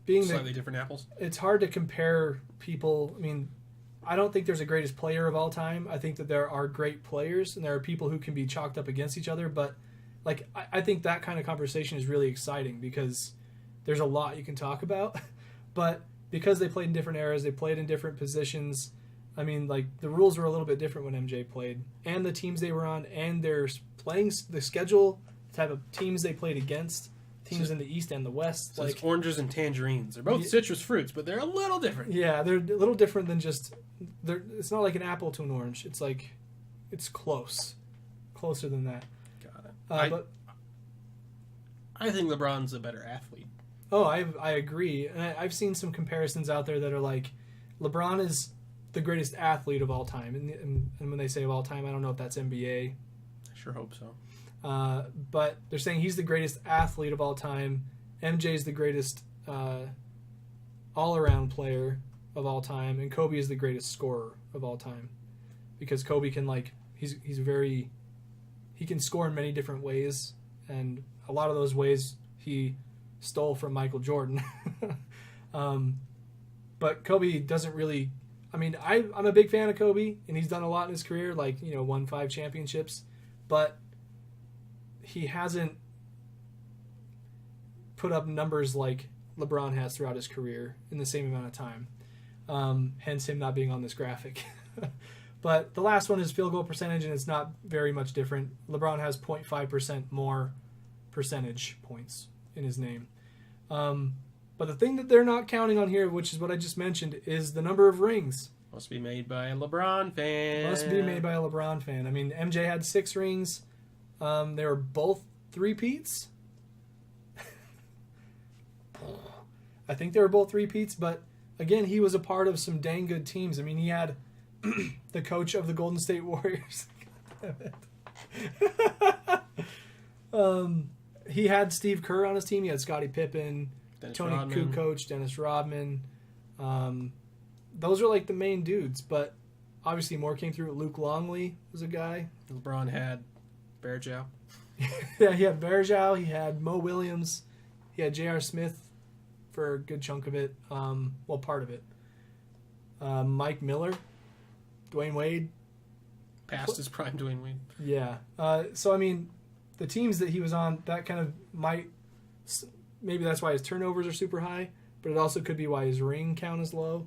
being slightly different apples. It's hard to compare people. I mean, I don't think there's a greatest player of all time. I think that there are great players and there are people who can be chalked up against each other. But I think that kind of conversation is really exciting because there's a lot you can talk about. But because they played in different eras, they played in different positions. I mean, the rules were a little bit different when MJ played, and the teams they were on, and their playing the schedule, the type of teams they played against. Teams in the East and the West. So it's oranges and tangerines. They're both citrus fruits, but they're a little different. Yeah, they're a little different than just... It's not like an apple to an orange. It's like... It's close. Closer than that. Got it. I think LeBron's a better athlete. Oh, I agree. And I've seen some comparisons out there that are like... LeBron is the greatest athlete of all time. And when they say of all time, I don't know if that's NBA. I sure hope so. But they're saying he's the greatest athlete of all time. MJ's the greatest all-around player of all time, and Kobe is the greatest scorer of all time. Because Kobe can he can score in many different ways, and a lot of those ways he stole from Michael Jordan. But Kobe doesn't really. I mean, I'm a big fan of Kobe, and he's done a lot in his career, won 5 championships, but he hasn't put up numbers like LeBron has throughout his career in the same amount of time. Hence him not being on this graphic. But the last one is field goal percentage, and it's not very much different. LeBron has 0.5% more percentage points in his name. But the thing that they're not counting on here, which is what I just mentioned, is the number of rings. Must be made by a LeBron fan. Must be made by a LeBron fan. I mean, MJ had 6 rings. They were both 3-peats. I think they were both 3-peats, but again, he was a part of some dang good teams. I mean, he had the coach of the Golden State Warriors. He had Steve Kerr on his team. He had Scottie Pippen, Tony Kukoc, Dennis Rodman. Those are like the main dudes, but obviously more came through. Luke Longley was a guy. LeBron had Bearjow. Yeah, he had Verjao, he had Mo Williams, he had J.R. Smith for a good chunk of it, part of it. Mike Miller, Dwayne Wade. Past his prime Dwayne Wade. Yeah. So, I mean, the teams that he was on, that kind of maybe that's why his turnovers are super high, but it also could be why his ring count is low.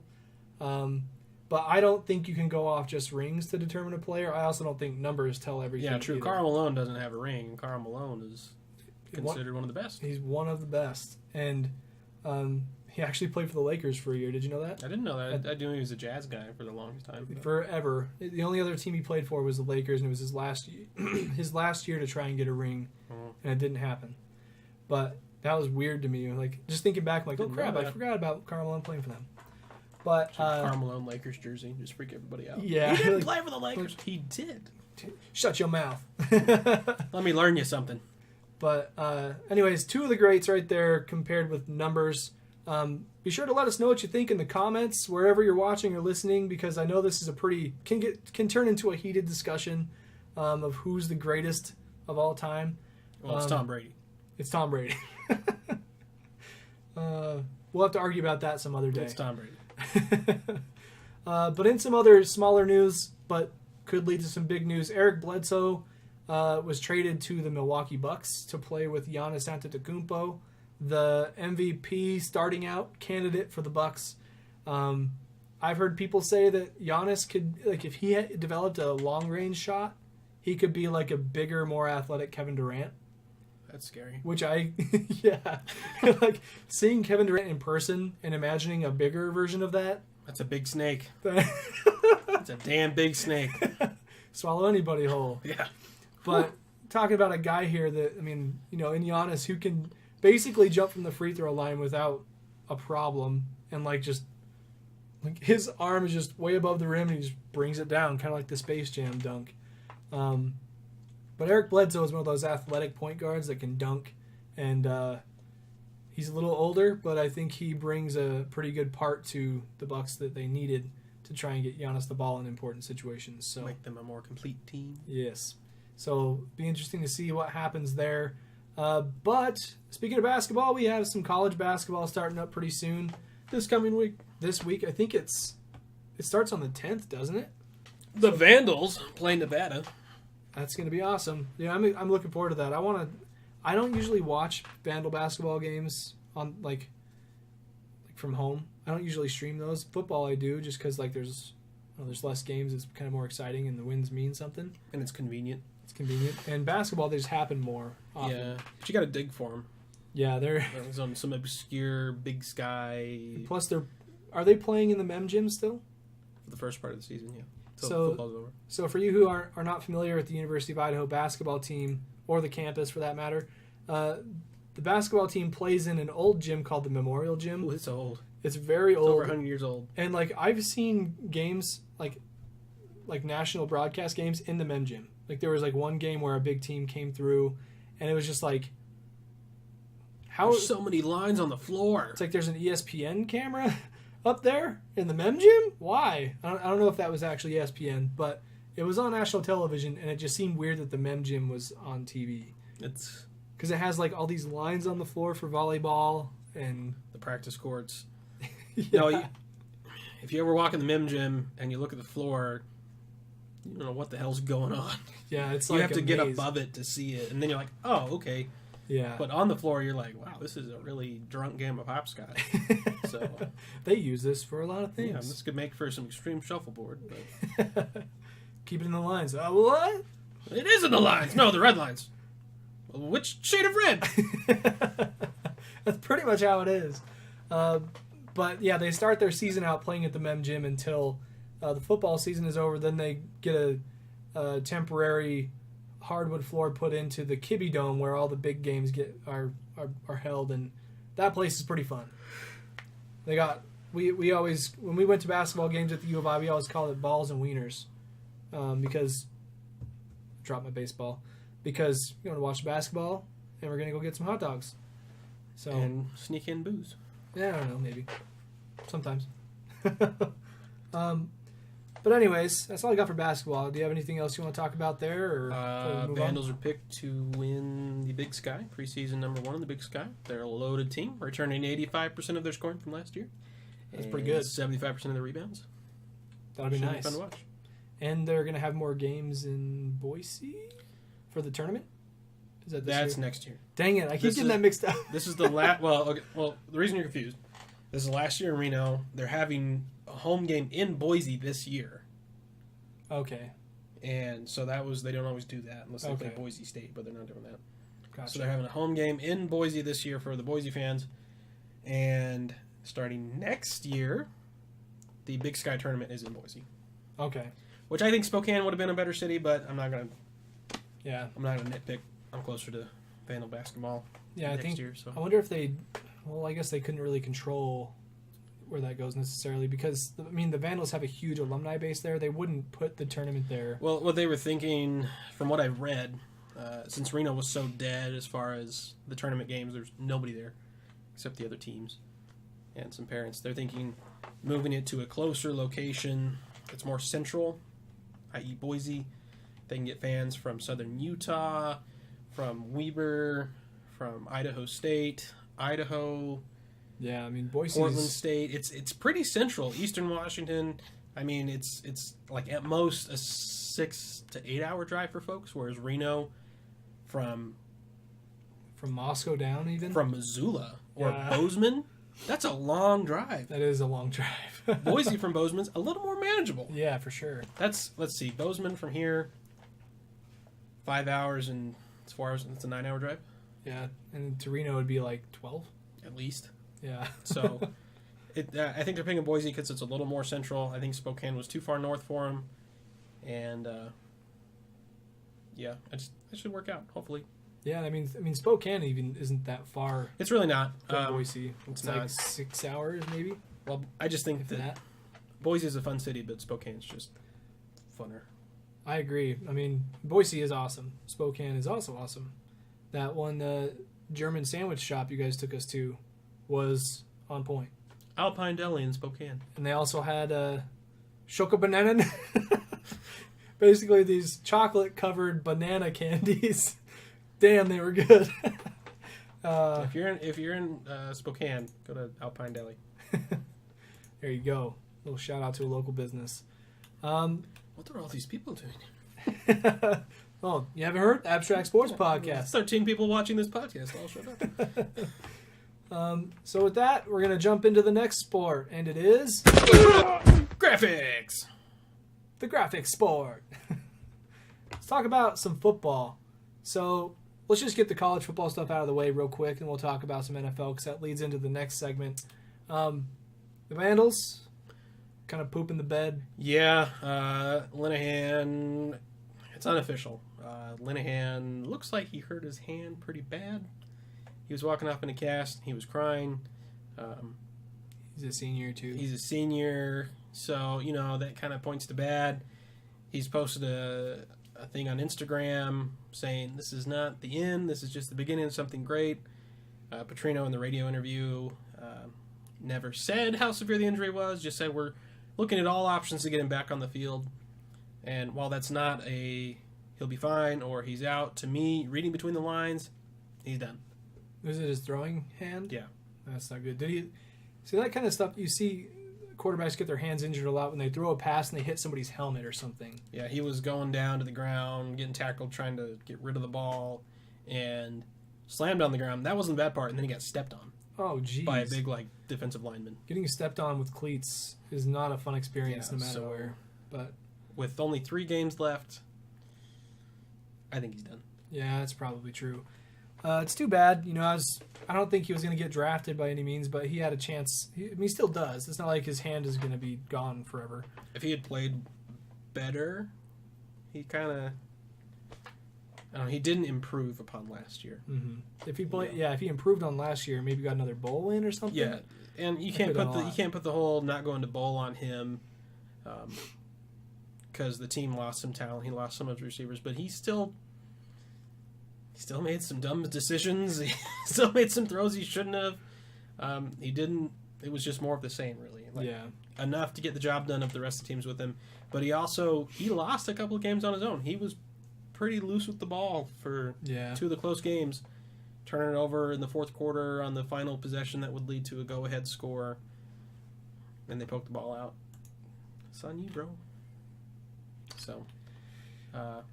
But I don't think you can go off just rings to determine a player. I also don't think numbers tell everything. Yeah, true. Either. Karl Malone doesn't have a ring, and Karl Malone is considered one of the best. He's one of the best. And he actually played for the Lakers for a year. Did you know that? I didn't know that. I knew he was a Jazz guy for the longest time. Forever. The only other team he played for was the Lakers, and it was his last year to try and get a ring, and it didn't happen. But that was weird to me. Like, just thinking back, I'm like, oh crap, I forgot about Karl Malone playing for them. But Karl Malone Lakers jersey, just freak everybody out. Yeah, he didn't play for the Lakers. He did. Shut your mouth. Let me learn you something. But anyways, two of the greats right there compared with numbers. Be sure to let us know what you think in the comments wherever you're watching or listening, because I know this is can turn into a heated discussion of who's the greatest of all time. Well, it's Tom Brady. It's Tom Brady. We'll have to argue about that some other day. It's Tom Brady. But in some other smaller news, but could lead to some big news, Eric Bledsoe was traded to the Milwaukee Bucks to play with Giannis Antetokounmpo, the MVP starting out candidate for the Bucks. I've heard people say that Giannis could, like, if he had developed a long range shot, he could be like a bigger, more athletic Kevin Durant. That's scary. Which yeah. Like, seeing Kevin Durant in person and imagining a bigger version of that. That's a big snake. That's a damn big snake. Swallow anybody whole. Yeah. But talking about a guy here that, I mean, in Giannis, who can basically jump from the free throw line without a problem, and his arm is just way above the rim and he just brings it down, kind of like the Space Jam dunk. But Eric Bledsoe is one of those athletic point guards that can dunk, and he's a little older, but I think he brings a pretty good part to the Bucks that they needed to try and get Giannis the ball in important situations. So make them a more complete team. Yes. So be interesting to see what happens there. But speaking of basketball, we have some college basketball starting up pretty soon. This coming week. This week, I think it starts on the 10th, doesn't it? The Vandals play Nevada. That's going to be awesome. Yeah, I'm looking forward to that. I don't usually watch Vandal basketball games on like from home. I don't usually stream those. Football I do, just because there's less games. It's kind of more exciting, and the wins mean something. And it's convenient. And basketball, they just happen more often. Yeah, but you got to dig for them. Yeah, they're on some obscure Big Sky. Plus, are they playing in the Mem Gym still? For the first part of the season, yeah. So football's over. So for you who are not familiar with the University of Idaho basketball team, or the campus for that matter, the basketball team plays in an old gym called the Memorial Gym. Ooh, it's old. It's very old. It's over 100 years old. And I've seen games like national broadcast games in the Mem Gym. There was one game where a big team came through, and it was just there's so many lines on the floor. It's there's an ESPN camera up there in the Mem Gym? Why? I don't know if that was actually ESPN, but it was on national television, and it just seemed weird that the Mem Gym was on TV. It's because it has all these lines on the floor for volleyball and the practice courts. Yeah. If you ever walk in the Mem Gym and you look at the floor, you don't know what the hell's going on. Yeah, it's you have to get above it to see it, and then you're like, oh, okay. Yeah. But on the floor, you're like, wow, this is a really drunk game of hopscotch. So they use this for a lot of things. Yeah, this could make for some extreme shuffleboard. But keep it in the lines. What? It is in the lines. No, the red lines. Which shade of red? That's pretty much how it is. But yeah, they start their season out playing at the Mem Gym until the football season is over. Then they get a temporary hardwood floor put into the Kibbe Dome where all the big games are held, and that place is pretty fun. We always, when we went to basketball games at the U of I, we always called it balls and wieners, because drop my baseball, because we're going to watch basketball and we're going to go get some hot dogs. So and sneak in booze. Yeah, I don't know, maybe sometimes. But anyways, that's all I got for basketball. Do you have anything else you want to talk about there? Or Vandals are picked to win the Big Sky, preseason number 1 in the Big Sky. They're a loaded team, returning 85% of their scoring from last year. That's pretty good. 75% of the rebounds. That'll be nice. Be fun to watch. And they're going to have more games in Boise for the tournament? Is that this That's year? next year. Dang it, I keep getting that mixed up. This is the last... Well, the reason you're confused, this is last year in Reno. They're having a home game in Boise this year. Okay. And so they don't always do that unless they play Boise State, but they're not doing that. Gotcha. So they're having a home game in Boise this year for the Boise fans. And starting next year, the Big Sky tournament is in Boise. Okay. Which I think Spokane would have been a better city, but I'm not gonna nitpick. I'm closer to Vandal basketball. Yeah, next year. So I wonder if they. Well, I guess they couldn't really control where that goes necessarily because the Vandals have a huge alumni base there. They wouldn't put the tournament there. Well, what they were thinking, from what I've read, since Reno was so dead as far as the tournament games, there's nobody there except the other teams and some parents. They're thinking moving it to a closer location. It's more central, i.e. Boise. They can get fans from southern Utah, from Weber, from Idaho State, Idaho. Yeah, Boise, Portland State. It's pretty central. Eastern Washington. It's like at most a 6 to 8 hour drive for folks, whereas Reno, from Moscow down even from Missoula or Bozeman, that's a long drive. That is a long drive. Boise from Bozeman's a little more manageable. Yeah, for sure. Let's see, Bozeman from here, 5 hours and it's 4 hours. It's a 9 hour drive. Yeah, and to Reno would be like 12 at least. Yeah. So, I think they're picking Boise because it's a little more central. I think Spokane was too far north for them, and it should work out. Hopefully. Yeah, Spokane even isn't that far. It's really not. From Boise. It's not. like 6 hours maybe. Well, I just think that Boise is a fun city, but Spokane's just funner. I agree. Boise is awesome. Spokane is also awesome. That one German sandwich shop you guys took us to was on point. Alpine Deli in Spokane. And they also had Schoka Bananen. Basically these chocolate covered banana candies. Damn, they were good. If you're in Spokane, go to Alpine Deli. There you go. A little shout out to a local business. What are all these people doing? Oh, you haven't heard? Abstract Sports Podcast. 13 people watching this podcast. All shut up. So with that, we're going to jump into the next sport, and it is... graphics! The graphics sport. Let's talk about some football. So let's just get the college football stuff out of the way real quick, and we'll talk about some NFL, because that leads into the next segment. The Vandals, kind of pooping the bed. Yeah, Linehan... It's unofficial. Linehan looks like he hurt his hand pretty bad. He was walking off in a cast. He was crying. He's a senior, too. He's a senior, so, that kind of points to bad. He's posted a thing on Instagram saying, this is not the end. This is just the beginning of something great. Petrino in the radio interview never said how severe the injury was, just said we're looking at all options to get him back on the field. And while that's not he'll be fine or he's out, to me, reading between the lines, he's done. Was it his throwing hand? Yeah. That's not good. Did he see that kind of stuff? You see quarterbacks get their hands injured a lot when they throw a pass and they hit somebody's helmet or something. Yeah, he was going down to the ground, getting tackled, trying to get rid of the ball, and slammed on the ground. That wasn't the bad part, and then he got stepped on. Oh, geez. By a big, defensive lineman. Getting stepped on with cleats is not a fun experience no matter where. But with only 3 games left, I think he's done. Yeah, that's probably true. It's too bad. I don't think he was going to get drafted by any means, but he had a chance. He still does. It's not like his hand is going to be gone forever. If he had played better, he kind of... he didn't improve upon last year. Mm-hmm. If he improved on last year, maybe got another bowl win or something. Yeah, and you can't put the whole not going to bowl on him, because the team lost some talent. He lost some of his receivers, but he still made some dumb decisions. He still made some throws he shouldn't have. He didn't. It was just more of the same, really. enough to get the job done if the rest of the team's with him. But he lost a couple of games on his own. He was pretty loose with the ball for 2 of the close games, turning it over in the fourth quarter on the final possession that would lead to a go-ahead score. And they poked the ball out. It's on you, bro. So, love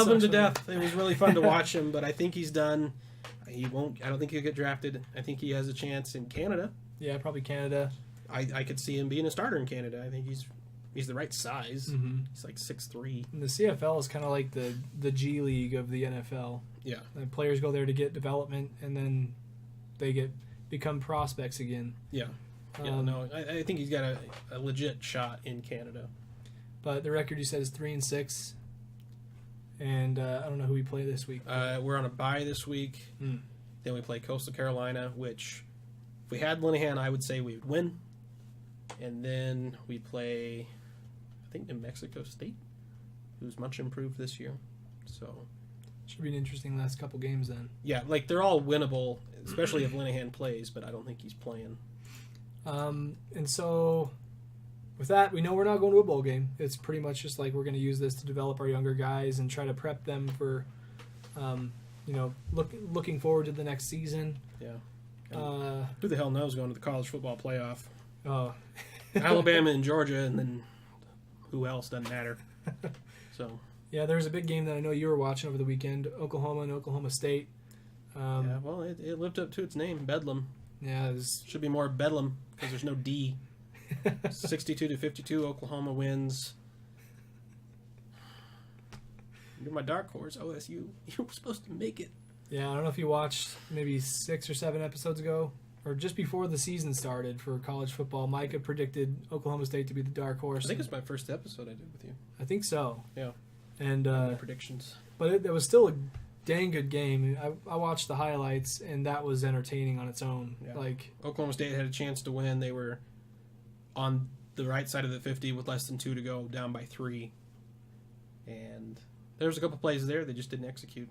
him to death. It was really fun to watch him, but I think he's done. I don't think he'll get drafted. I think he has a chance in Canada. Yeah, probably Canada. I could see him being a starter in Canada. I think he's the right size. Mm-hmm. He's like 6'3". And the CFL is kind of like the G League of the NFL. Yeah. And players go there to get development, and then they become prospects again. Yeah. I think he's got a legit shot in Canada. But the record you said is 3-6. And I don't know who we play this week. We're on a bye this week. Then we play Coastal Carolina, which if we had Linehan, I would say we would win. And then we play, I think, New Mexico State, who's much improved this year. So should be an interesting last couple games then. Yeah, like they're all winnable, especially if Linehan plays, but I don't think he's playing. And so with that, we know we're not going to a bowl game. It's pretty much just like we're going to use this to develop our younger guys and try to prep them for, looking forward to the next season. Yeah. Who the hell knows going to the college football playoff? Oh, Alabama and Georgia, and then who else, doesn't matter. So yeah, there was a big game that I know you were watching over the weekend, Oklahoma and Oklahoma State. It lived up to its name, Bedlam. Yeah, should be more Bedlam because there's no D. 62-52, Oklahoma wins. You're my dark horse, OSU. You were supposed to make it. Yeah, I don't know if you watched maybe 6 or 7 episodes ago, or just before the season started for college football. Micah predicted Oklahoma State to be the dark horse. I think it's my first episode I did with you. I think so. Yeah. And my predictions. But it was still a dang good game. I watched the highlights, and that was entertaining on its own. Yeah. Like Oklahoma State had a chance to win. They were on the right side of the 50 with less than 2 to go, down by 3. And there was a couple plays there they just didn't execute.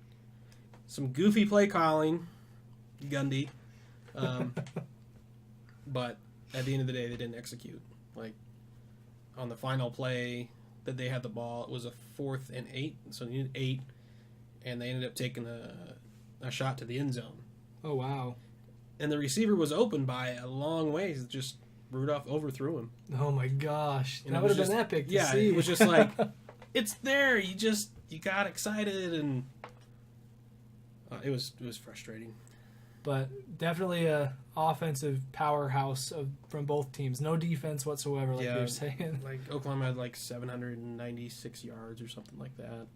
Some goofy play calling, Gundy. But at the end of the day, they didn't execute. Like, on the final play that they had the ball, it was a 4th and 8, so they needed 8, and they ended up taking a shot to the end zone. Oh, wow. And the receiver was open by a long ways, just Rudolph overthrew him. Oh, my gosh. That would have been epic to see. Yeah, it was just like, it's there, you got excited, and it was frustrating. But definitely a offensive powerhouse from both teams. No defense whatsoever, like you're saying. Like Oklahoma had like 796 yards or something like that.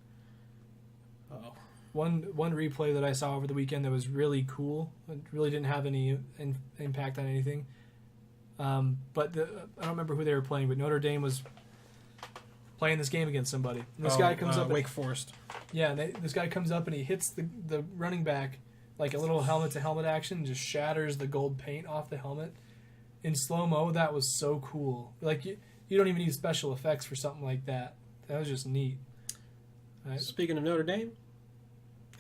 Oh. One replay that I saw over the weekend that was really cool. It really didn't have any impact on anything. But I don't remember who they were playing, but Notre Dame was playing this game against somebody. And this guy comes up. Wake Forest. Yeah, and this guy comes up and he hits the running back like a little helmet-to-helmet action and just shatters the gold paint off the helmet. In slow-mo, that was so cool. Like, you don't even need special effects for something like that. That was just neat. Right? Speaking of Notre Dame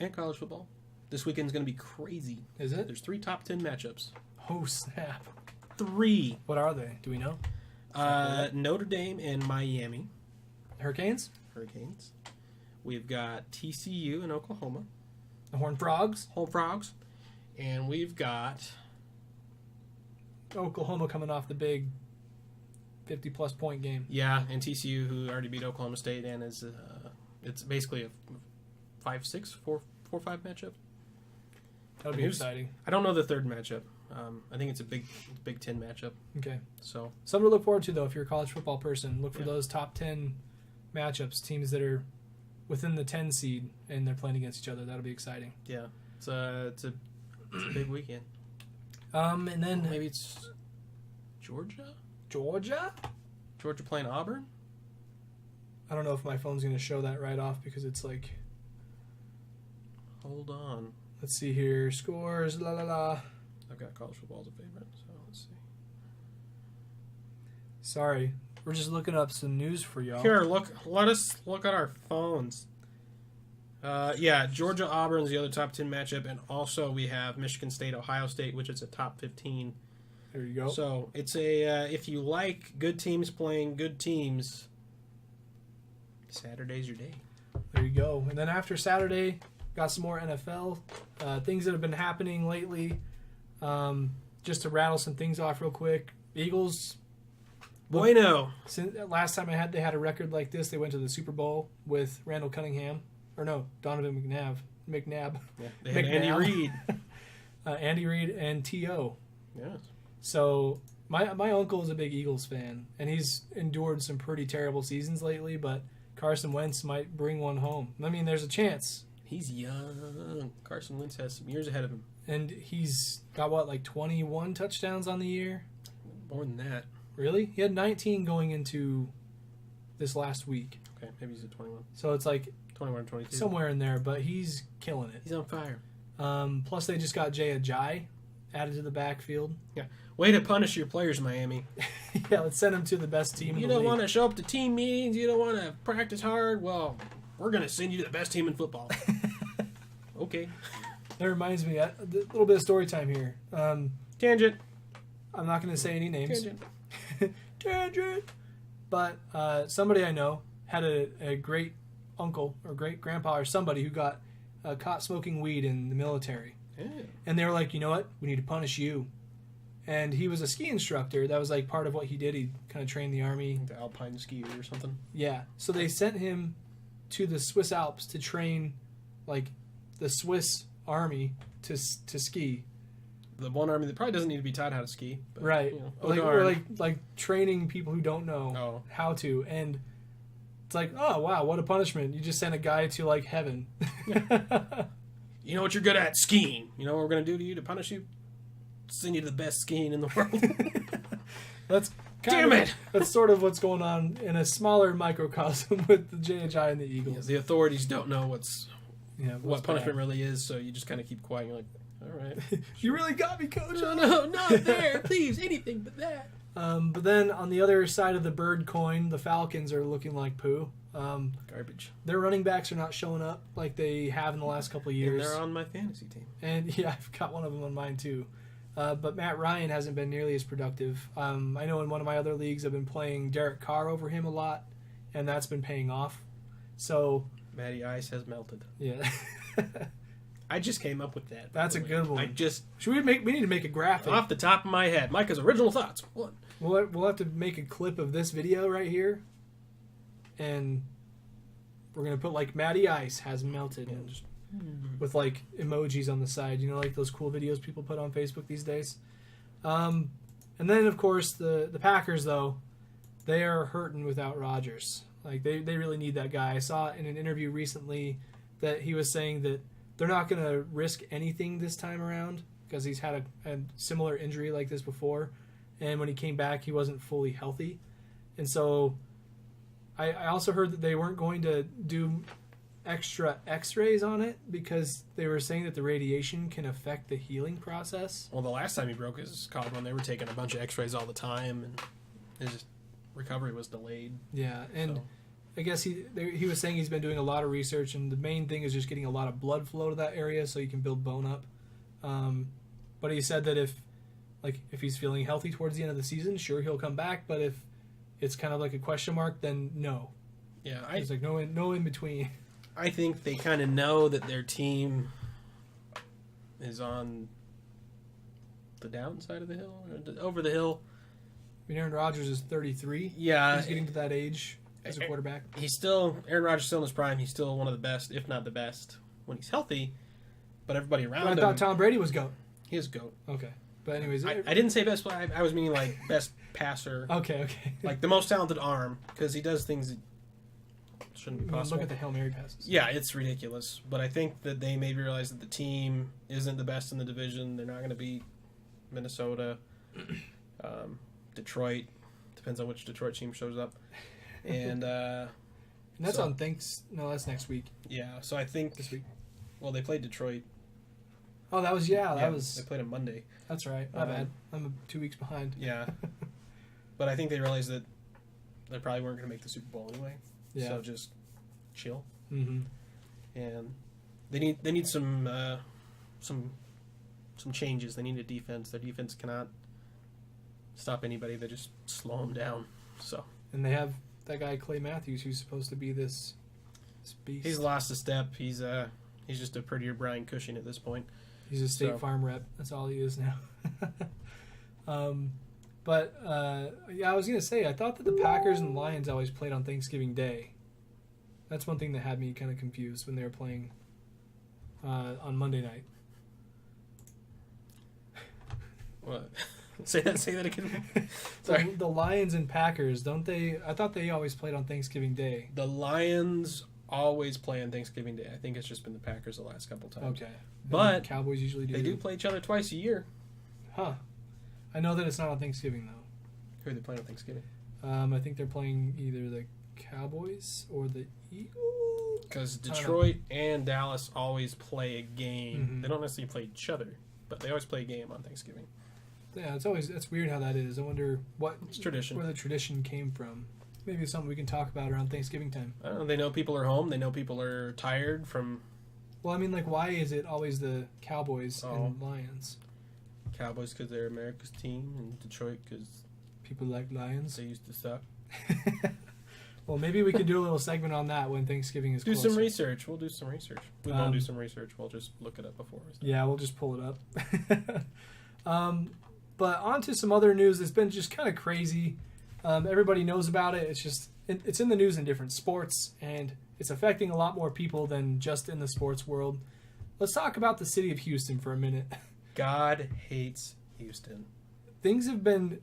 and college football, this weekend's going to be crazy. Is it? There's 3 top 10 matchups. Oh, snap. 3. What are they? Do we know? Notre Dame and Miami. Hurricanes? Hurricanes. We've got TCU and Oklahoma. The Horned Frogs? Horned Frogs. And we've got Oklahoma coming off the big 50-plus point game. Yeah, and TCU, who already beat Oklahoma State, and is it's basically a 5-6, 4-5 matchup. That'll be exciting. I don't know the third matchup. I think it's a Big Ten matchup. Okay. So something to look forward to, though, if you're a college football person. Look for those top 10 matchups, teams that are within the 10 seed, and they're playing against each other. That'll be exciting. Yeah. It's a big weekend. And then maybe it's Georgia? Georgia playing Auburn? I don't know if my phone's going to show that right off because it's like... Hold on. Let's see here. Scores, la la la. I've got college football as a favorite, so let's see. Sorry. We're just looking up some news for y'all. Here, let us look at our phones. Georgia Auburn's the other top 10 matchup, and also we have Michigan State Ohio State, which is a top 15 There you go. So it's if you like good teams playing good teams, Saturday's your day. There you go. And then after Saturday, got some more NFL things that have been happening lately. Just to rattle some things off real quick. Eagles. Bueno. Since last time they had a record like this, they went to the Super Bowl with Randall Cunningham, or no, Donovan McNabb. Yeah, they had Andy Reid. Andy Reid and T.O. Yes. So my uncle is a big Eagles fan, and he's endured some pretty terrible seasons lately, but Carson Wentz might bring one home. I mean, there's a chance. He's young. Carson Wentz has some years ahead of him. And he's got, like 21 touchdowns on the year? More than that. Really? He had 19 going into this last week. Okay, maybe he's at 21. So it's like 21 or 22. Somewhere in there, but he's killing it. He's on fire. Plus, they just got Jay Ajayi added to the backfield. Yeah. Way to punish your players, Miami. Yeah, let's send them to the best team in the league. You don't want to show up to team meetings. You don't want to practice hard. Well, we're going to send you to the best team in football. Okay. That reminds me, a little bit of story time here. Tangent. I'm not going to say any names. Tangent. Tangent. But somebody I know had a great uncle or great grandpa or somebody who got caught smoking weed in the military. Yeah. And they were like, you know what? We need to punish you. And he was a ski instructor. That was like part of what he did. He kind of trained the army. The alpine skier or something. Yeah. So they sent him to the Swiss Alps to train like the Swiss army to ski. The one army that probably doesn't need to be taught how to ski. But, right. You know, or like training people who don't know Oh. how to. And it's like, oh, wow, what a punishment. You just sent a guy to like heaven. You know what you're good at? Skiing. You know what we're going to do to you to punish you? Send you to the best skiing in the world. That's Damn it! That's sort of what's going on in a smaller microcosm with the JHI and the Eagles. Yeah, the authorities don't know what punishment bad. really is, so you just kind of keep quiet. You're like, all right. You really got me, coach. No, not there. Please, anything but that. But then on the other side of the bird coin, the Falcons are looking like poo. Garbage. Their running backs are not showing up like they have in the last couple of years. And they're on my fantasy team. And yeah, I've got one of them on mine too. But Matt Ryan hasn't been nearly as productive. I know in one of my other leagues I've been playing Derek Carr over him a lot, and that's been paying off. So Matty Ice has melted. yeah. I just came up with that. That's a good one. We need to make a graphic. Off the top of my head. Micah's original thoughts. What? We'll have to make a clip of this video right here, and we're gonna put like Matty Ice has melted, and just with like emojis on the side. You know, like those cool videos people put on Facebook these days. And then of course the Packers though, they are hurting without Rodgers. Like they really need that guy. I saw in an interview recently that he was saying that they're not going to risk anything this time around because he's had a similar injury like this before. And when he came back, he wasn't fully healthy. And so I also heard that they weren't going to do extra x-rays on it because they were saying that the radiation can affect the healing process. Well, the last time he broke his collarbone, they were taking a bunch of x-rays all the time, and his recovery was delayed. Yeah, and I guess he was saying he's been doing a lot of research, and the main thing is just getting a lot of blood flow to that area so you can build bone up. But he said that if he's feeling healthy towards the end of the season, sure, he'll come back, but if it's kind of like a question mark, then no. Yeah, there's like no in between. I think they kind of know that their team is on the downside of the hill, or over the hill. I mean, Aaron Rodgers is 33. Yeah. He's getting to that age as a quarterback. Aaron Rodgers is still in his prime. He's still one of the best, if not the best, when he's healthy. But everybody around him... I thought Tom Brady was GOAT. He is GOAT. Okay. But anyways... I didn't say best player. I was meaning, like, best passer. Okay. Like, the most talented arm, because he does things that shouldn't be possible. Look at the Hail Mary passes. Yeah, it's ridiculous. But I think that they maybe realize that the team isn't the best in the division. They're not going to beat Minnesota, Detroit. Depends on which Detroit team shows up. And that's that's next week. Yeah, so I think this week. Well, they played Detroit. Oh, that was They played on Monday. That's right. My bad. I'm 2 weeks behind. Yeah, but I think they realized that they probably weren't going to make the Super Bowl anyway. Yeah. So just chill. Mm-hmm. And they need some changes. They need a defense. Their defense cannot stop anybody. They just slow them down. So. And they have that guy Clay Matthews, who's supposed to be this beast. He's lost a step. He's just a prettier Brian Cushing at this point. He's a State Farm rep. That's all he is now. Yeah, I was gonna say I thought that the Packers and Lions always played on Thanksgiving Day. That's one thing that had me kind of confused when they were playing on Monday night. What? Say that again. Sorry. The Lions and Packers, don't they? I thought they always played on Thanksgiving Day. The Lions always play on Thanksgiving Day. I think it's just been the Packers the last couple times. Okay. But and Cowboys usually do. They do play each other twice a year. Huh. I know that it's not on Thanksgiving, though. Who are they playing on Thanksgiving? I think they're playing either the Cowboys or the Eagles. Because Detroit and Dallas always play a game. Mm-hmm. They don't necessarily play each other, but they always play a game on Thanksgiving. Yeah, that's weird how that is. I wonder It's tradition. Where the tradition came from. Maybe it's something we can talk about around Thanksgiving time. I don't know. They know people are home. They know people are tired from... Well, I mean, like, why is it always the Cowboys and Lions? Cowboys because they're America's team, and Detroit because... People like Lions. They used to suck. Well, maybe we could do a little segment on that when Thanksgiving is closer. Some research. We'll do some research. We won't do some research. We'll just look it up before. Yeah, we'll just pull it up. But on to some other news that's been just kind of crazy. Everybody knows about it. It's in the news in different sports, and it's affecting a lot more people than just in the sports world. Let's talk about the city of Houston for a minute. God hates Houston. Things have been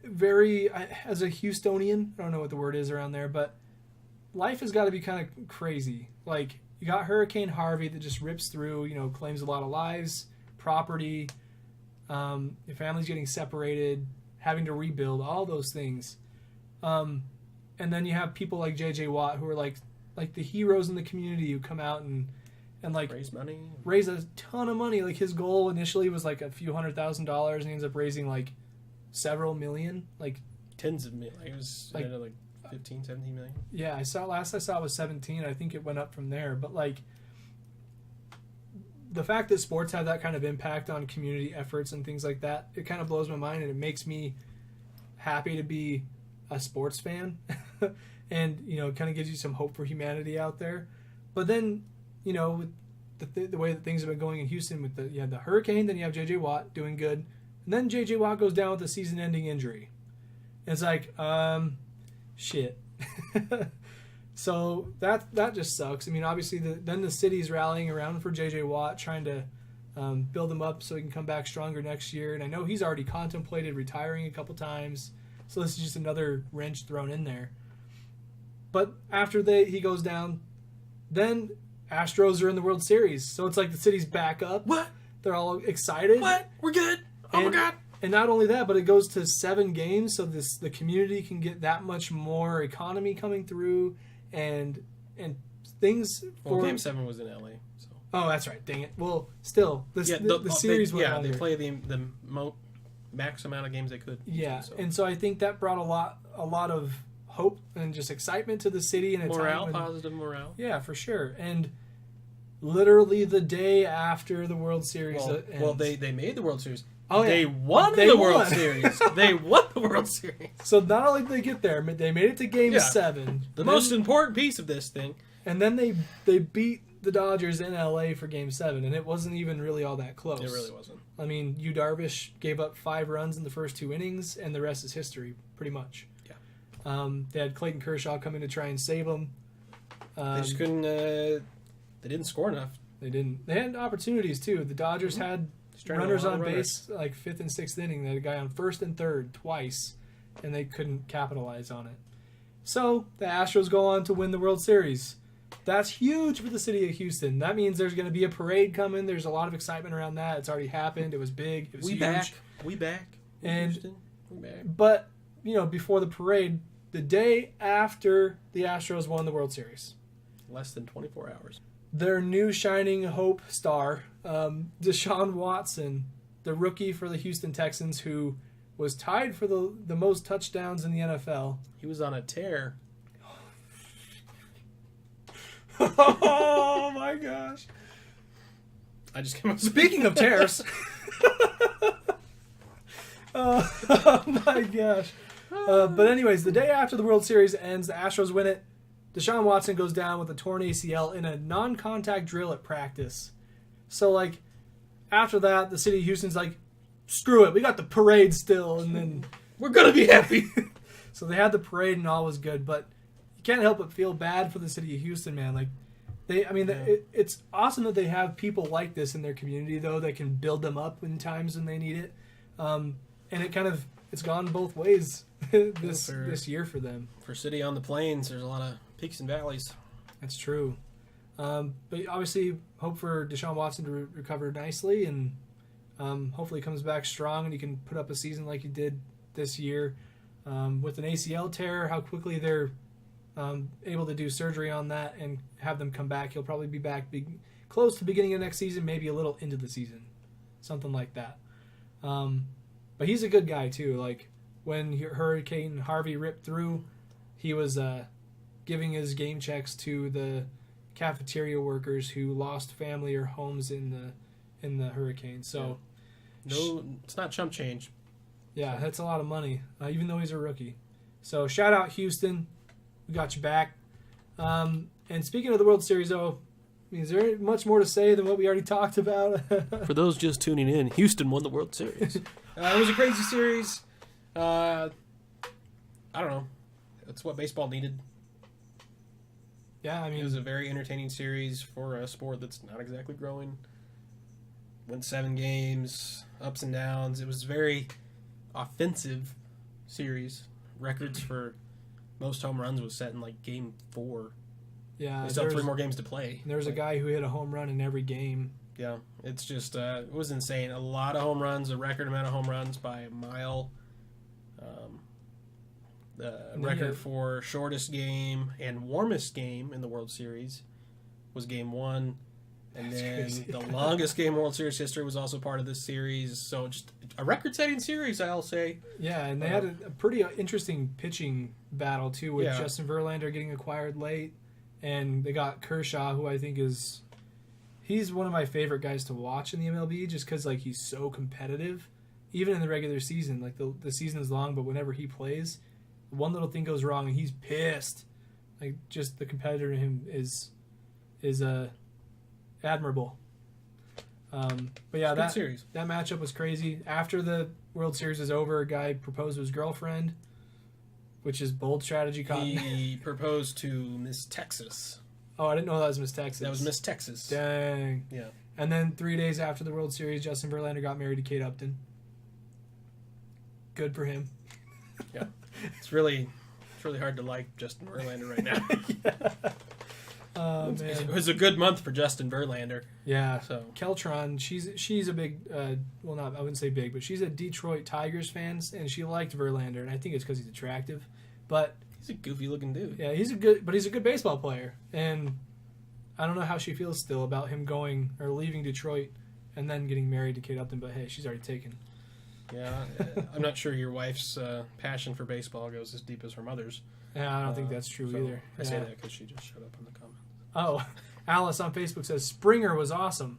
very, as a Houstonian, I don't know what the word is around there, but life has got to be kind of crazy. Like, you got Hurricane Harvey that just rips through, claims a lot of lives, property, your family's getting separated, having to rebuild, all those things. And then you have people like J.J. Watt who are like the heroes in the community who come out and like raise a ton of money. Like, his goal initially was like a few $100,000, and he ends up raising like several million, like tens of millions. It was like 15, 17 million. Yeah, I saw it was 17. I think it went up from there. But like, the fact that sports have that kind of impact on community efforts and things like that, it kind of blows my mind, and it makes me happy to be a sports fan. And it kind of gives you some hope for humanity out there. But then with the way that things have been going in Houston, you have the hurricane, then you have J.J. Watt doing good, and then J.J. Watt goes down with a season-ending injury. And it's like, shit. So that just sucks. I mean, obviously, then the city's rallying around for J.J. Watt, trying to build him up so he can come back stronger next year. And I know he's already contemplated retiring a couple times, so this is just another wrench thrown in there. But after he goes down, then Astros are in the World Series. So it's like the city's back up. What? They're all excited. What? We're good. Oh, my God. And not only that, but it goes to 7 games, so the community can get that much more economy coming through, and things. Game 7 was in LA. So. Oh, that's right. Dang it. Well, still, the series went longer. They play the max amount of games they could. Yeah, and so I think that brought a lot of hope and just excitement to the city and positive morale. Yeah, for sure. And literally the day after the World Series ends. Well, they made the World Series. Oh, yeah. They won the World Series. They won the World Series. So not only did they get there, they made it to Game 7. The most important piece of this thing. And then they beat the Dodgers in LA for Game 7, and it wasn't even really all that close. It really wasn't. I mean, Yu Darvish gave up 5 runs in the first 2 innings, and the rest is history, pretty much. Yeah. They had Clayton Kershaw come in to try and save them. They just couldn't. They didn't score enough. They didn't. They had opportunities too. The Dodgers had runners on base like 5th and 6th inning. They had a guy on 1st and 3rd twice, and they couldn't capitalize on it. So the Astros go on to win the World Series. That's huge for the city of Houston. That means there's going to be a parade coming. There's a lot of excitement around that. It's already happened. It was big. It was huge. We back. And we back. But before the parade, the day after the Astros won the World Series, less than 24 hours. Their new shining hope star, Deshaun Watson, the rookie for the Houston Texans, who was tied for the most touchdowns in the NFL. He was on a tear. Oh my gosh! I just came up. Speaking of tears, Oh my gosh. But anyways, the day after the World Series ends, the Astros win it. Deshaun Watson goes down with a torn ACL in a non-contact drill at practice. So, like, after that, the city of Houston's like, screw it, we got the parade still, and then We're going to be happy. so they had the parade and all was good, but you can't help but feel bad for the city of Houston, man. Like, it's awesome that they have people like this in their community, though, that can build them up in times when they need it. And it's gone both ways this year for them. For City on the Plains, there's a lot of peaks and valleys. That's true. But obviously, hope for Deshaun Watson to recover nicely, and hopefully comes back strong and he can put up a season like he did this year. With an ACL tear, how quickly they're able to do surgery on that and have them come back. He'll probably be back close to the beginning of next season, maybe a little into the season. Something like that. But he's a good guy, too. Like, when Hurricane Harvey ripped through, he was giving his game checks to the cafeteria workers who lost family or homes in the hurricane. So, no, it's not chump change. Yeah, that's a lot of money, even though he's a rookie. So, shout out Houston. We got you back. And speaking of the World Series, though, is there much more to say than what we already talked about? For those just tuning in, Houston won the World Series. It was a crazy series. I don't know. That's what baseball needed. Yeah, I mean, it was a very entertaining series for a sport that's not exactly growing. Went 7 games, ups and downs. It was a very offensive series. Records for most home runs was set in like game 4. Yeah, they still have 3 more games to play. There's a guy who hit a home run in every game. Yeah, it's just it was insane. A lot of home runs, a record amount of home runs by a mile. The record for shortest game and warmest game in the World Series was Game 1. And then crazy. The longest game in World Series history was also part of this series. So just a record-setting series, I'll say. Yeah, and they had a pretty interesting pitching battle, too, with Justin Verlander getting acquired late. And they got Kershaw, who I think he's one of my favorite guys to watch in the MLB just because, like, he's so competitive. Even in the regular season, like, the season is long, but whenever he plays, one little thing goes wrong and he's pissed. Like, just the competitor in him is admirable. But yeah, that matchup was crazy. After the World Series was over, a guy proposed to his girlfriend, which is bold strategy. He proposed to Miss Texas. Oh, I didn't know that was Miss Texas. That was Miss Texas. Dang. Yeah. And then 3 days after the World Series, Justin Verlander got married to Kate Upton. Good for him. Yeah. It's really hard to like Justin Verlander right now. Yeah. Oh, man. It was a good month for Justin Verlander. Yeah. So Keltron, she's a big, I wouldn't say big, but she's a Detroit Tigers fan, and she liked Verlander, and I think it's because he's attractive. But he's a goofy looking dude. Yeah, he's a good baseball player, and I don't know how she feels still about him going or leaving Detroit and then getting married to Kate Upton. But hey, she's already taken. Yeah, I'm not sure your wife's passion for baseball goes as deep as her mother's. Yeah, I don't think that's true either. I say that because she just showed up in the comments. Oh, Alice on Facebook says Springer was awesome.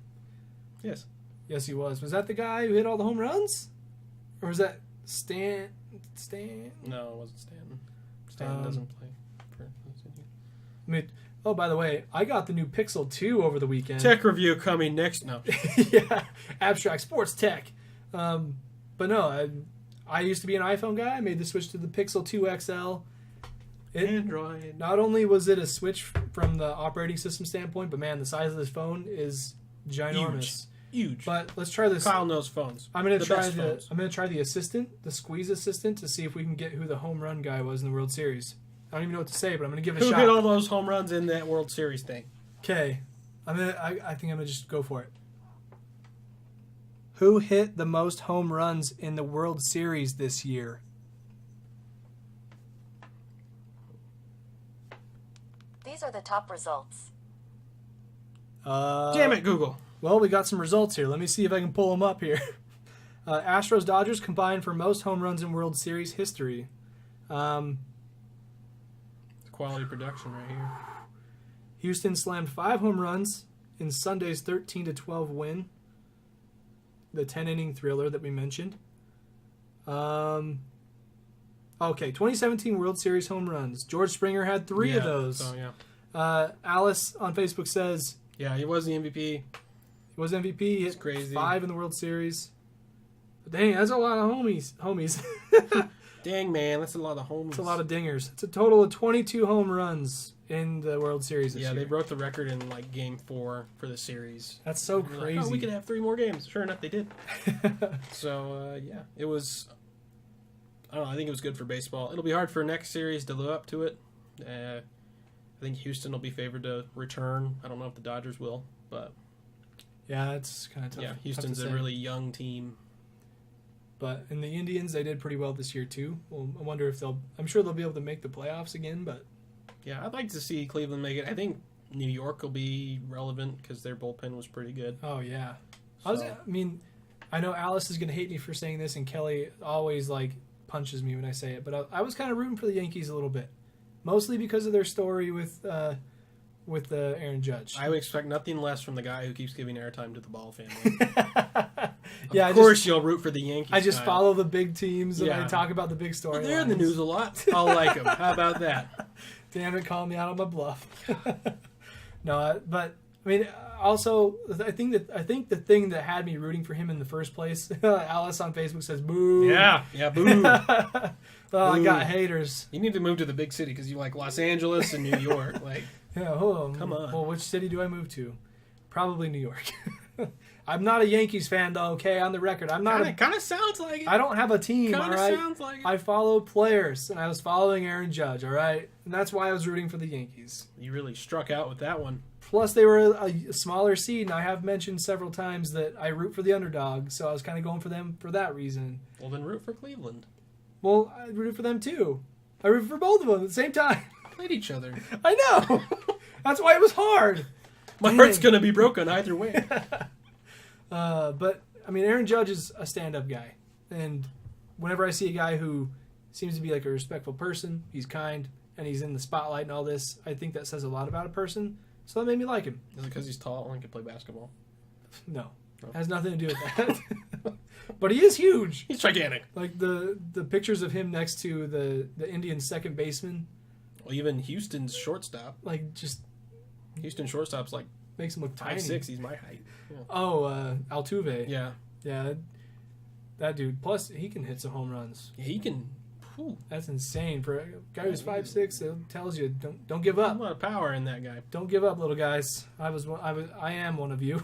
Yes. Yes, he was. Was that the guy who hit all the home runs? Or was that Stan? No, it wasn't Stanton. Stanton doesn't play for oh, by the way, I got the new Pixel 2 over the weekend. Tech review coming next. No. Yeah, Abstract Sports Tech. But no, I used to be an iPhone guy. I made the switch to the Pixel 2 XL. Android. Not only was it a switch from the operating system standpoint, but man, the size of this phone is ginormous. Huge. But let's try this. Kyle knows phones. I'm gonna try the assistant, the squeeze assistant, to see if we can get who the home run guy was in the World Series. I don't even know what to say, but I'm gonna give it a shot. Who hit all those home runs in that World Series thing? Okay, I think I'm gonna just go for it. Who hit the most home runs in the World Series this year? These are the top results. Damn it, Google. Well, we got some results here. Let me see if I can pull them up here. Astros Dodgers combined for most home runs in World Series history. Quality production right here. Houston slammed 5 home runs in Sunday's 13-12 win. The 10-inning thriller that we mentioned. Okay, 2017 World Series home runs. George Springer had 3 of those. Oh, yeah. Alice on Facebook says Yeah, he was the MVP. he was MVP. He hit crazy. 5 in the World Series. But dang, that's a lot of homies. Dang, man, that's a lot of homies. It's a lot of dingers. It's a total of 22 home runs in the World Series this year. They broke the record in like Game 4 for the series. That's so They're crazy. Like, we could have 3 more games. Sure enough, they did. So, yeah, it was... I don't know, I think it was good for baseball. It'll be hard for next series to live up to it. I think Houston will be favored to return. I don't know if the Dodgers will, but... Yeah, it's kind of tough. Yeah, Houston's a really young team. But in the Indians, they did pretty well this year, too. Well, I wonder if I'm sure they'll be able to make the playoffs again, but... Yeah, I'd like to see Cleveland make it. I think New York will be relevant because their bullpen was pretty good. Oh, yeah. So. I know Alice is going to hate me for saying this, and Kelly always, punches me when I say it, but I was kind of rooting for the Yankees a little bit. Mostly because of their story with Aaron Judge. I would expect nothing less from the guy who keeps giving airtime to the Ball family. Of course you'll root for the Yankees. I just follow the big teams and I talk about the big storylines. Well, they're in the news a lot. I'll like them. How about that? Damn it, call me out on my bluff. No, but I mean, also I think the thing that had me rooting for him in the first place, Alice on Facebook says, "Boo." Yeah, boo. Well, I got haters. You need to move to the big city because you like Los Angeles and New York. Come on. Well, which city do I move to? Probably New York. I'm not a Yankees fan, though. Okay, on the record, I'm not. Kind of sounds like it. I don't have a team. Kind of sounds like it. I follow players, and I was following Aaron Judge. All right, and that's why I was rooting for the Yankees. You really struck out with that one. Plus, they were a smaller seed, and I have mentioned several times that I root for the underdog, so I was kind of going for them for that reason. Well, then root for Cleveland. Well, I rooted for them too. I rooted for both of them at the same time. Played each other. I know. That's why it was hard. My heart's going to be broken either way. But, I mean, Aaron Judge is a stand-up guy. And whenever I see a guy who seems to be like a respectful person, he's kind, and he's in the spotlight and all this, I think that says a lot about a person. So that made me like him. Is it because he's tall and can play basketball? No. It has nothing to do with that. But he is huge. He's gigantic. Like the pictures of him next to the Indians' second baseman. Well, even Houston's shortstop. Houston shortstop's like makes him look tiny. 5'6". He's my height. Yeah. Oh, Altuve. Yeah. Yeah. That dude. Plus, he can hit some home runs. Yeah, he can. Whew. That's insane for a guy who's 5'6". It tells you don't give up. There's a lot of power in that guy. Don't give up, little guys. I am one of you.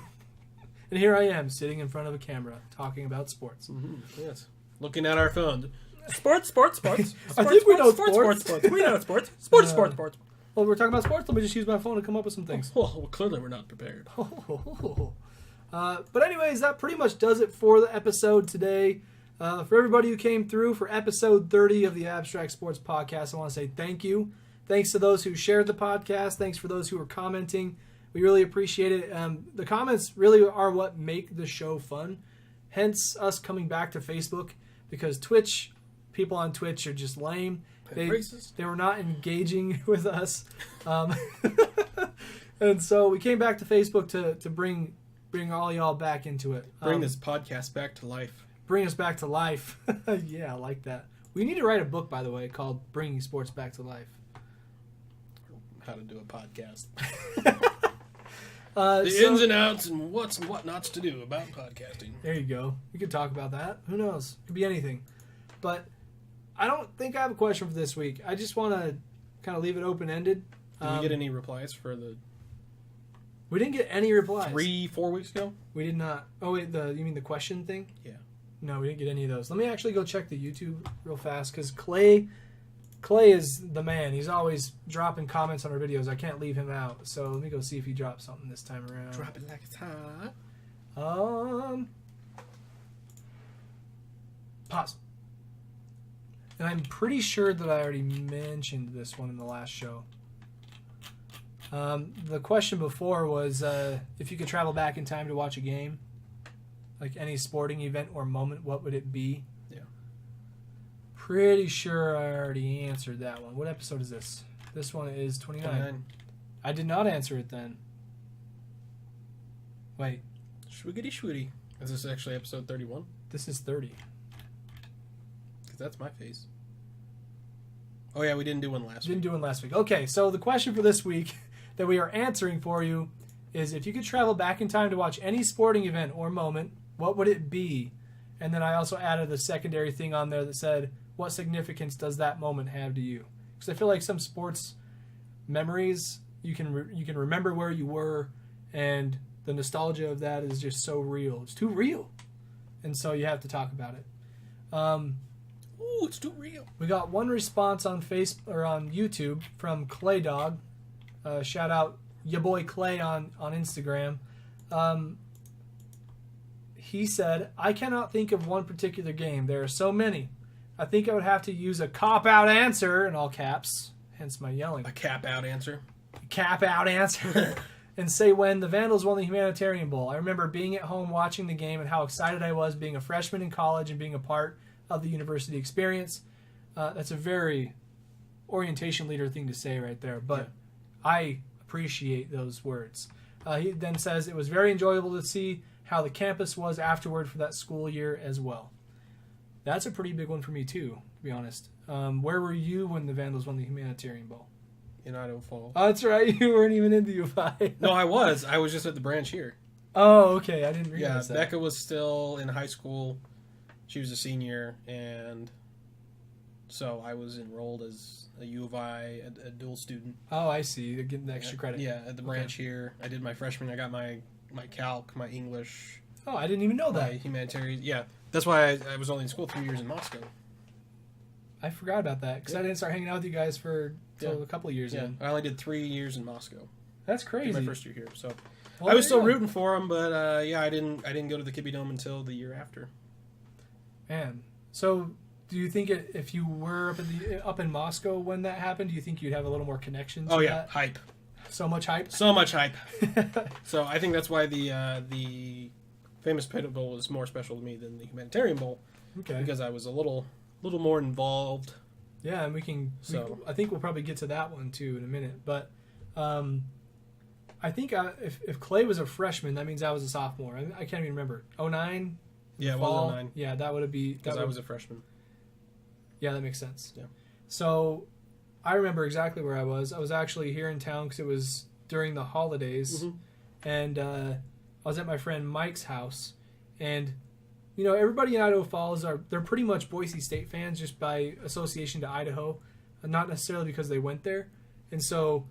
And here I am, sitting in front of a camera, talking about sports. Mm-hmm. Yes. Looking at our phones. Sports. I think we know sports. We know sports. Sports. Well, we're talking about sports. Let me just use my phone to come up with some things. Well, clearly we're not prepared. But anyways, that pretty much does it for the episode today. For everybody who came through for episode 30 of the Abstract Sports Podcast, I want to say thank you. Thanks to those who shared the podcast. Thanks for those who were commenting. We really appreciate it. The comments really are what make the show fun. Hence us coming back to Facebook, because people on Twitch are just lame. They were not engaging with us. And so we came back to Facebook to bring all y'all back into it. Bring this podcast back to life. Bring us back to life. Yeah, I like that. We need to write a book, by the way, called Bringing Sports Back to Life. How to do a podcast. The ins and outs and what's and what nots to do about podcasting. There you go. We could talk about that. Who knows? Could be anything. But I don't think I have a question for this week. I just want to kind of leave it open-ended. Did we get any replies for the... We didn't get any replies. 3-4 weeks ago? We did not. Oh, wait, you mean the question thing? Yeah. No, we didn't get any of those. Let me actually go check the YouTube real fast, because Clay is the man. He's always dropping comments on our videos. I can't leave him out. So let me go see if he dropped something this time around. Drop it like it's hot. Pause. And I'm pretty sure that I already mentioned this one in the last show. The question before was if you could travel back in time to watch a game, like any sporting event or moment, what would it be? Yeah. Pretty sure I already answered that one. What episode is this? This one is 29. I did not answer it then. Wait. Schwiggity schwitty. Is this actually episode 31? This is 30. that's my face. Oh, yeah, we didn't do one last week. Didn't do one last week. Okay, so the question for this week that we are answering for you is, if you could travel back in time to watch any sporting event or moment, what would it be? And then I also added a secondary thing on there that said, what significance does that moment have to you? Because I feel like some sports memories, you can remember where you were, and the nostalgia of that is just so real. It's too real. And so you have to talk about it. Ooh, it's too real. We got one response on on YouTube from Clay Dog. Shout out your boy Clay on Instagram. He said, I cannot think of one particular game. There are so many. I think I would have to use a cop-out answer, in all caps, hence my yelling. A cap-out answer. Cap-out answer. And say when the Vandals won the Humanitarian Bowl. I remember being at home watching the game and how excited I was being a freshman in college and being a part of the university experience. That's a very orientation leader thing to say right there, but yeah. I appreciate those words. He then says it was very enjoyable to see how the campus was afterward for that school year as well. That's a pretty big one for me too, to be honest. Where were you when the Vandals won the Humanitarian Bowl? In Idaho Falls. Oh, that's right. You weren't even in the U5. No, I was. I was just at the branch here. Oh, okay. I didn't realize that. Yeah, Becca was still in high school. She was a senior, and so I was enrolled as a U of I, a dual student. Oh, I see. You're getting the extra credit. Yeah, at the branch here. I did my freshman. I got my calc, my English. Oh, I didn't even know that. My humanitarian. Yeah, that's why I was only in school 3 years in Moscow. I forgot about that because I didn't start hanging out with you guys for a couple of years. Yeah, in. I only did 3 years in Moscow. That's crazy. My first year here, so well, I was still rooting for him, but I didn't go to the Kibbie Dome until the year after. Man, so do you think if you were up in Moscow when that happened, do you think you'd have a little more connections? Oh to yeah, that? hype. So much hype. So much hype. So I think that's why the famous Pit Bowl is more special to me than the Humanitarian Bowl. Okay. Because I was a little more involved. Yeah, and I think we'll probably get to that one too in a minute. But I think if Clay was a freshman, that means I was a sophomore. I can't even remember. 09? Yeah, it fall? was 09. Yeah, that would be... Because I was a freshman. Yeah, that makes sense. Yeah. So I remember exactly where I was. I was actually here in town because it was during the holidays. Mm-hmm. And I was at my friend Mike's house. And... You know, everybody in Idaho Falls they're pretty much Boise State fans just by association to Idaho, not necessarily because they went there. And so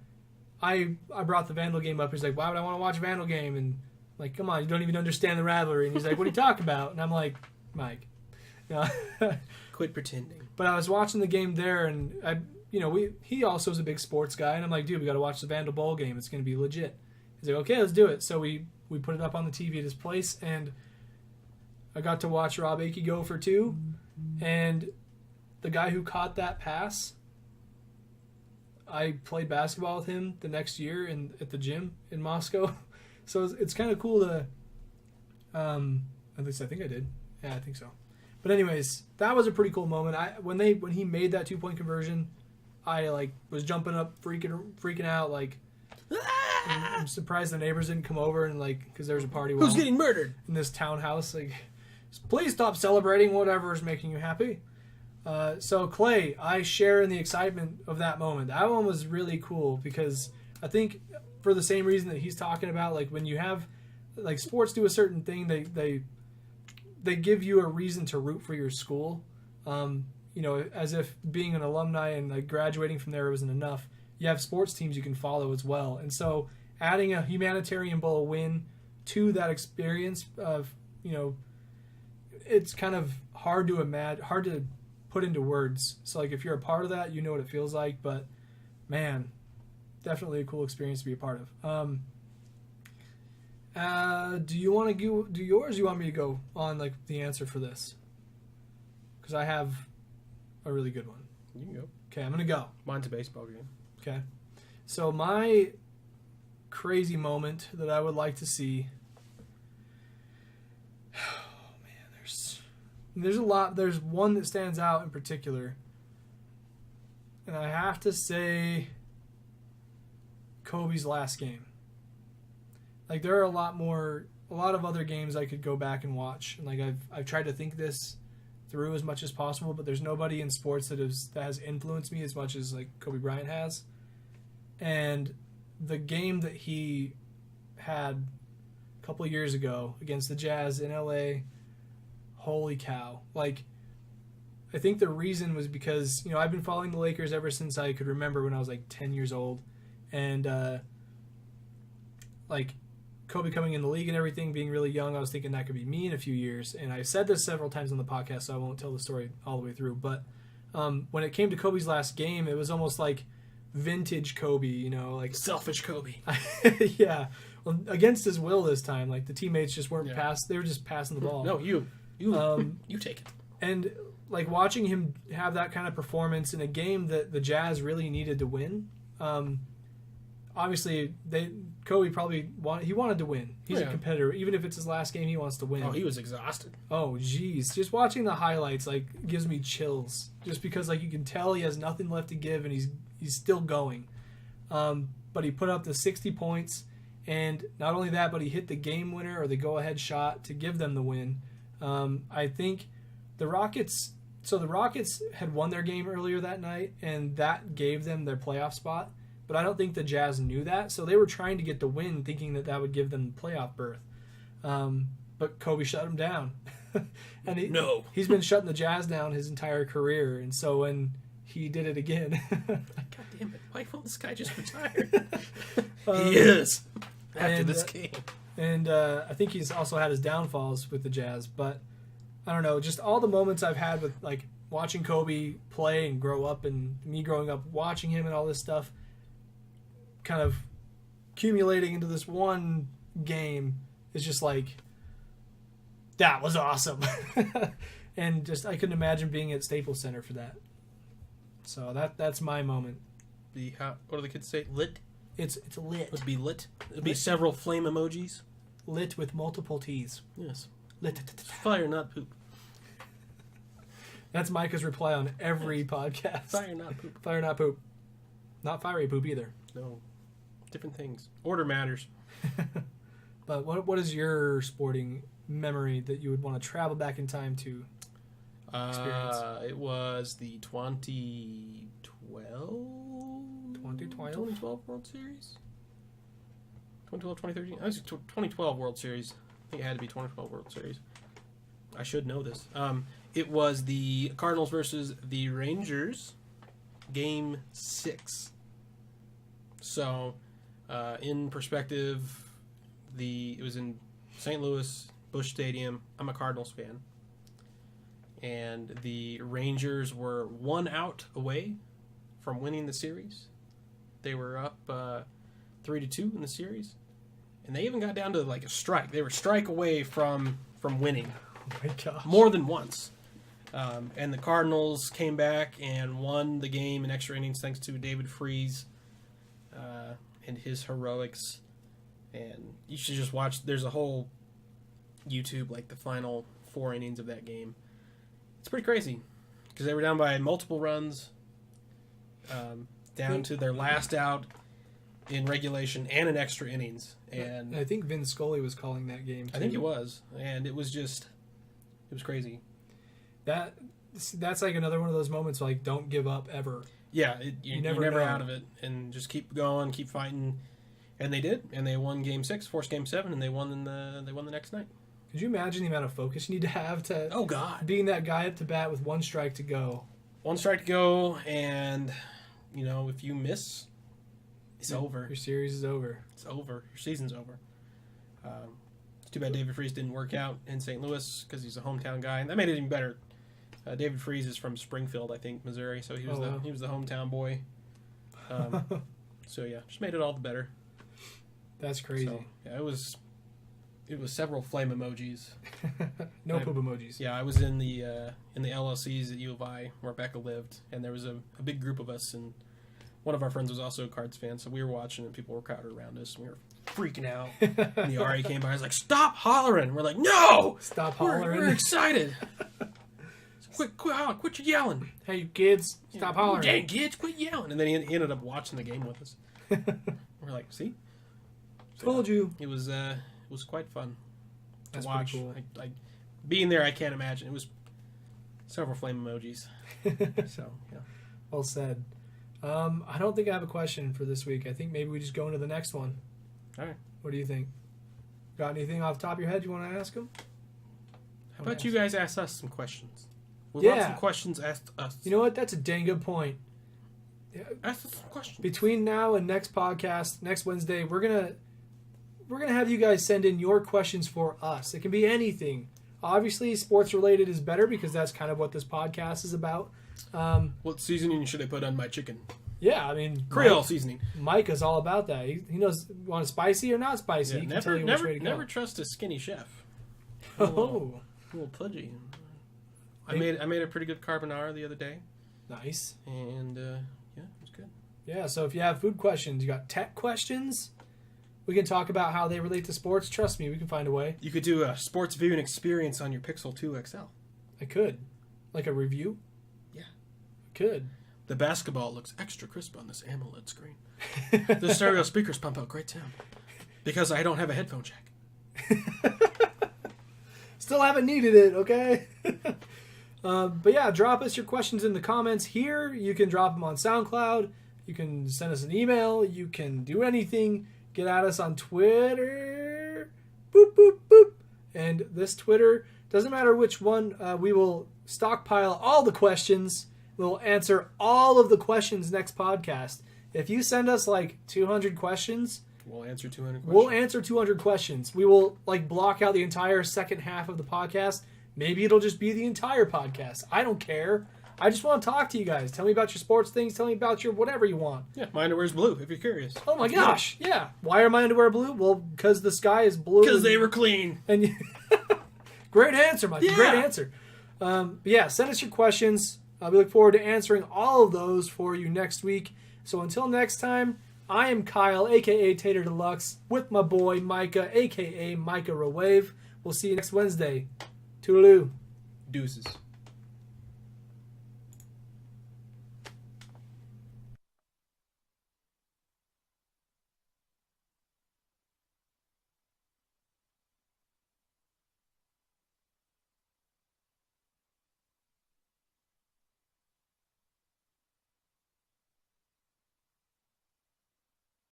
I brought the Vandal game up. He's like, why would I want to watch a Vandal game? And like, come on, you don't even understand the rivalry. And he's like, what are you talking about? And I'm like, Mike. No. Quit pretending. But I was watching the game there, and he also is a big sports guy. And I'm like, dude, we got to watch the Vandal Bowl game. It's going to be legit. He's like, okay, let's do it. So we put it up on the TV at his place, and I got to watch Rob Akey go for two, and the guy who caught that pass, I played basketball with him the next year at the gym in Moscow. So it's kind of cool to, at least I think I did. Yeah, I think so. But anyways, that was a pretty cool moment. When he made that 2-point conversion, I was jumping up, freaking out, I'm surprised the neighbors didn't come over and because there was a party. Who's getting murdered in this townhouse? Please stop celebrating whatever is making you happy. So Clay, I share in the excitement of that moment. That one was really cool because I think for the same reason that he's talking about, when you have sports do a certain thing, they give you a reason to root for your school. As if being an alumni and graduating from there wasn't enough. You have sports teams you can follow as well. And so adding a Humanitarian Bowl win to that experience of, it's kind of hard to put into words. So if you're a part of that, you know what it feels like, but man, definitely a cool experience to be a part of. Do you want to do yours? Or do you want me to go on the answer for this? Because I have a really good one. You can go. Okay, I'm going to go. Mine's a baseball game. Okay. So my crazy moment that I would like to see. Oh man, there's a lot. There's one that stands out in particular, and I have to say Kobe's last game. There are a lot of other games I could go back and watch, and I've tried to think this through as much as possible, but there's nobody in sports that has influenced me as much as like Kobe Bryant has. And the game that he had a couple of years ago against the Jazz in LA, holy cow. Like, I think the reason was because, you know, I've been following the Lakers ever since I could remember when I was like 10 years old. And, like, Kobe coming in the league and everything, being really young, I was thinking that could be me in a few years. And I've said this several times on the podcast, so I won't tell the story all the way through. But when it came to Kobe's last game, it was almost like vintage Kobe, you know, like Selfish Kobe. yeah, well, against his will this time. Like the teammates just weren't they were just passing the ball. No, you take it. And like watching him have that kind of performance in a game that the Jazz really needed to win. Obviously, Kobe probably wanted to win. He's a competitor. Even if it's his last game, he wants to win. Oh, he was exhausted. Oh, geez. Just watching the highlights like gives me chills. Just because like you can tell he has nothing left to give and he's still going. But he put up the 60 points, and not only that, but he hit the game winner or the go-ahead shot to give them the win. I think the Rockets had won their game earlier that night, and that gave them their playoff spot. But I don't think the Jazz knew that, so they were trying to get the win, thinking that would give them the playoff berth. But Kobe shut him down. And he's been shutting the Jazz down his entire career, and so when he did it again... God damn it. Why won't this guy just retire? He is. After this game. And I think he's also had his downfalls with the Jazz, but I don't know, just all the moments I've had with like watching Kobe play and grow up, and me growing up watching him and all this stuff kind of accumulating into this one game is just like, that was awesome. And just I couldn't imagine being at Staples Center for that. So that's my moment. What do the kids say? Lit? It's lit. It would be lit. It would be several flame emojis. Lit with multiple T's. Yes. Lit. Fire, not poop. That's Micah's reply on every podcast. Fire, not poop. Fire, not poop. Not fiery poop either. No. Different things. Order matters. But what is your sporting memory that you would want to travel back in time to experience? It was the 2012 World Series? 2012, 2013? I was 2012 World Series. I think it had to be 2012 World Series. I should know this. It was the Cardinals versus the Rangers, Game 6. So, in perspective, it was in St. Louis, Busch Stadium. I'm a Cardinals fan. And the Rangers were 1 out away from winning the series. They were up 3-2 in the series. And they even got down to like a strike. They were strike away from winning. Oh my gosh. More than once. And the Cardinals came back and won the game in extra innings thanks to David Freese and his heroics. And you should just watch. There's a whole YouTube, like the final 4 innings of that game. It's pretty crazy because they were down by multiple runs, down to their last out in regulation and in extra innings. And I think Vin Scully was calling that game too. I think it was, and it was crazy. That's like another one of those moments like don't give up ever. Yeah, you're never out of it, and just keep going, keep fighting. And they did, and they won Game 6, forced Game 7, and they won the next night. Could you imagine the amount of focus you need to have to? Oh God, being that guy up to bat with 1 strike to go. 1 strike to go, and if you miss, it's over. Your series is over. It's over. Your season's over. It's too bad David Freese didn't work out in St. Louis because he's a hometown guy, and that made it even better. David Freese is from Springfield, I think, Missouri, so he was the hometown boy. So yeah, just made it all the better. That's crazy. So, yeah, it was several flame emojis. No poop emojis. Yeah, I was in the LLCs at U of I where Becca lived, and there was a big group of us, and one of our friends was also a Cards fan, so we were watching, and people were crowded around us, and we were freaking out. And the RA came by, I was like, "Stop hollering!" We're like, "No! Stop hollering! We're excited! Quit yelling! Hey, you kids, stop hollering! Dang kids, quit yelling!" And then he ended up watching the game with us. We're like, "See, told you." It was quite fun to That's watch. pretty cool. Being there, I can't imagine. It was Several flame emojis. So, yeah. Well said. I don't think I have a question for this week. I think maybe we just go into the next one. All right. What do you think? Got anything off the top of your head you want to ask them? How about you guys ask us some questions? We Yeah. want some questions asked us. You know what? That's a dang good point. Ask us some questions. Between now and next podcast, next Wednesday, we're gonna have you guys send in your questions for us. It can be anything. Obviously, sports related is better because that's kind of what this podcast is about. What seasoning should I put on my chicken? Yeah, I mean, Creole seasoning. Micah's all about that. He knows want it spicy or not spicy. Yeah, he can tell you which way to go. never trust a skinny chef. Oh, A little pudgy. I made a pretty good carbonara the other day, nice. and yeah, it was good. Yeah, so if you have food questions, you got tech questions, we can talk about how they relate to sports. Trust me, we can find a way. You could do a sports viewing experience on your Pixel 2 XL. I could. Like a review? Yeah. I could. The basketball looks extra crisp on this AMOLED screen. The stereo speakers pump out great sound because I don't have a headphone jack. Still haven't needed it, okay? But yeah, drop us your questions in the comments here. You can drop them on SoundCloud. You can send us an email. You can do anything. Get at us on Twitter. Boop, boop, boop. And this Twitter, doesn't matter which one, we will stockpile all the questions. We'll answer all of the questions next podcast. If you send us like 200 questions, we'll answer 200 questions. We'll answer 200 questions. We will like block out the entire second half of the podcast. Maybe it'll just be the entire podcast. I don't care. I just want to talk to you guys. Tell me about your sports things. Tell me about your whatever you want. Yeah, my underwear's blue, if you're curious. Oh my gosh, yeah. Why are my underwear blue? Well, because the sky is blue. Because they were clean. And great answer, Mike. Yeah. Great answer. But yeah, send us your questions. We look forward to answering all of those for you next week. So until next time, I am Kyle, a.k.a. Tater Deluxe, with my boy Micah, a.k.a. Micah Rewave. We'll see you next Wednesday. Toodaloo. Deuces.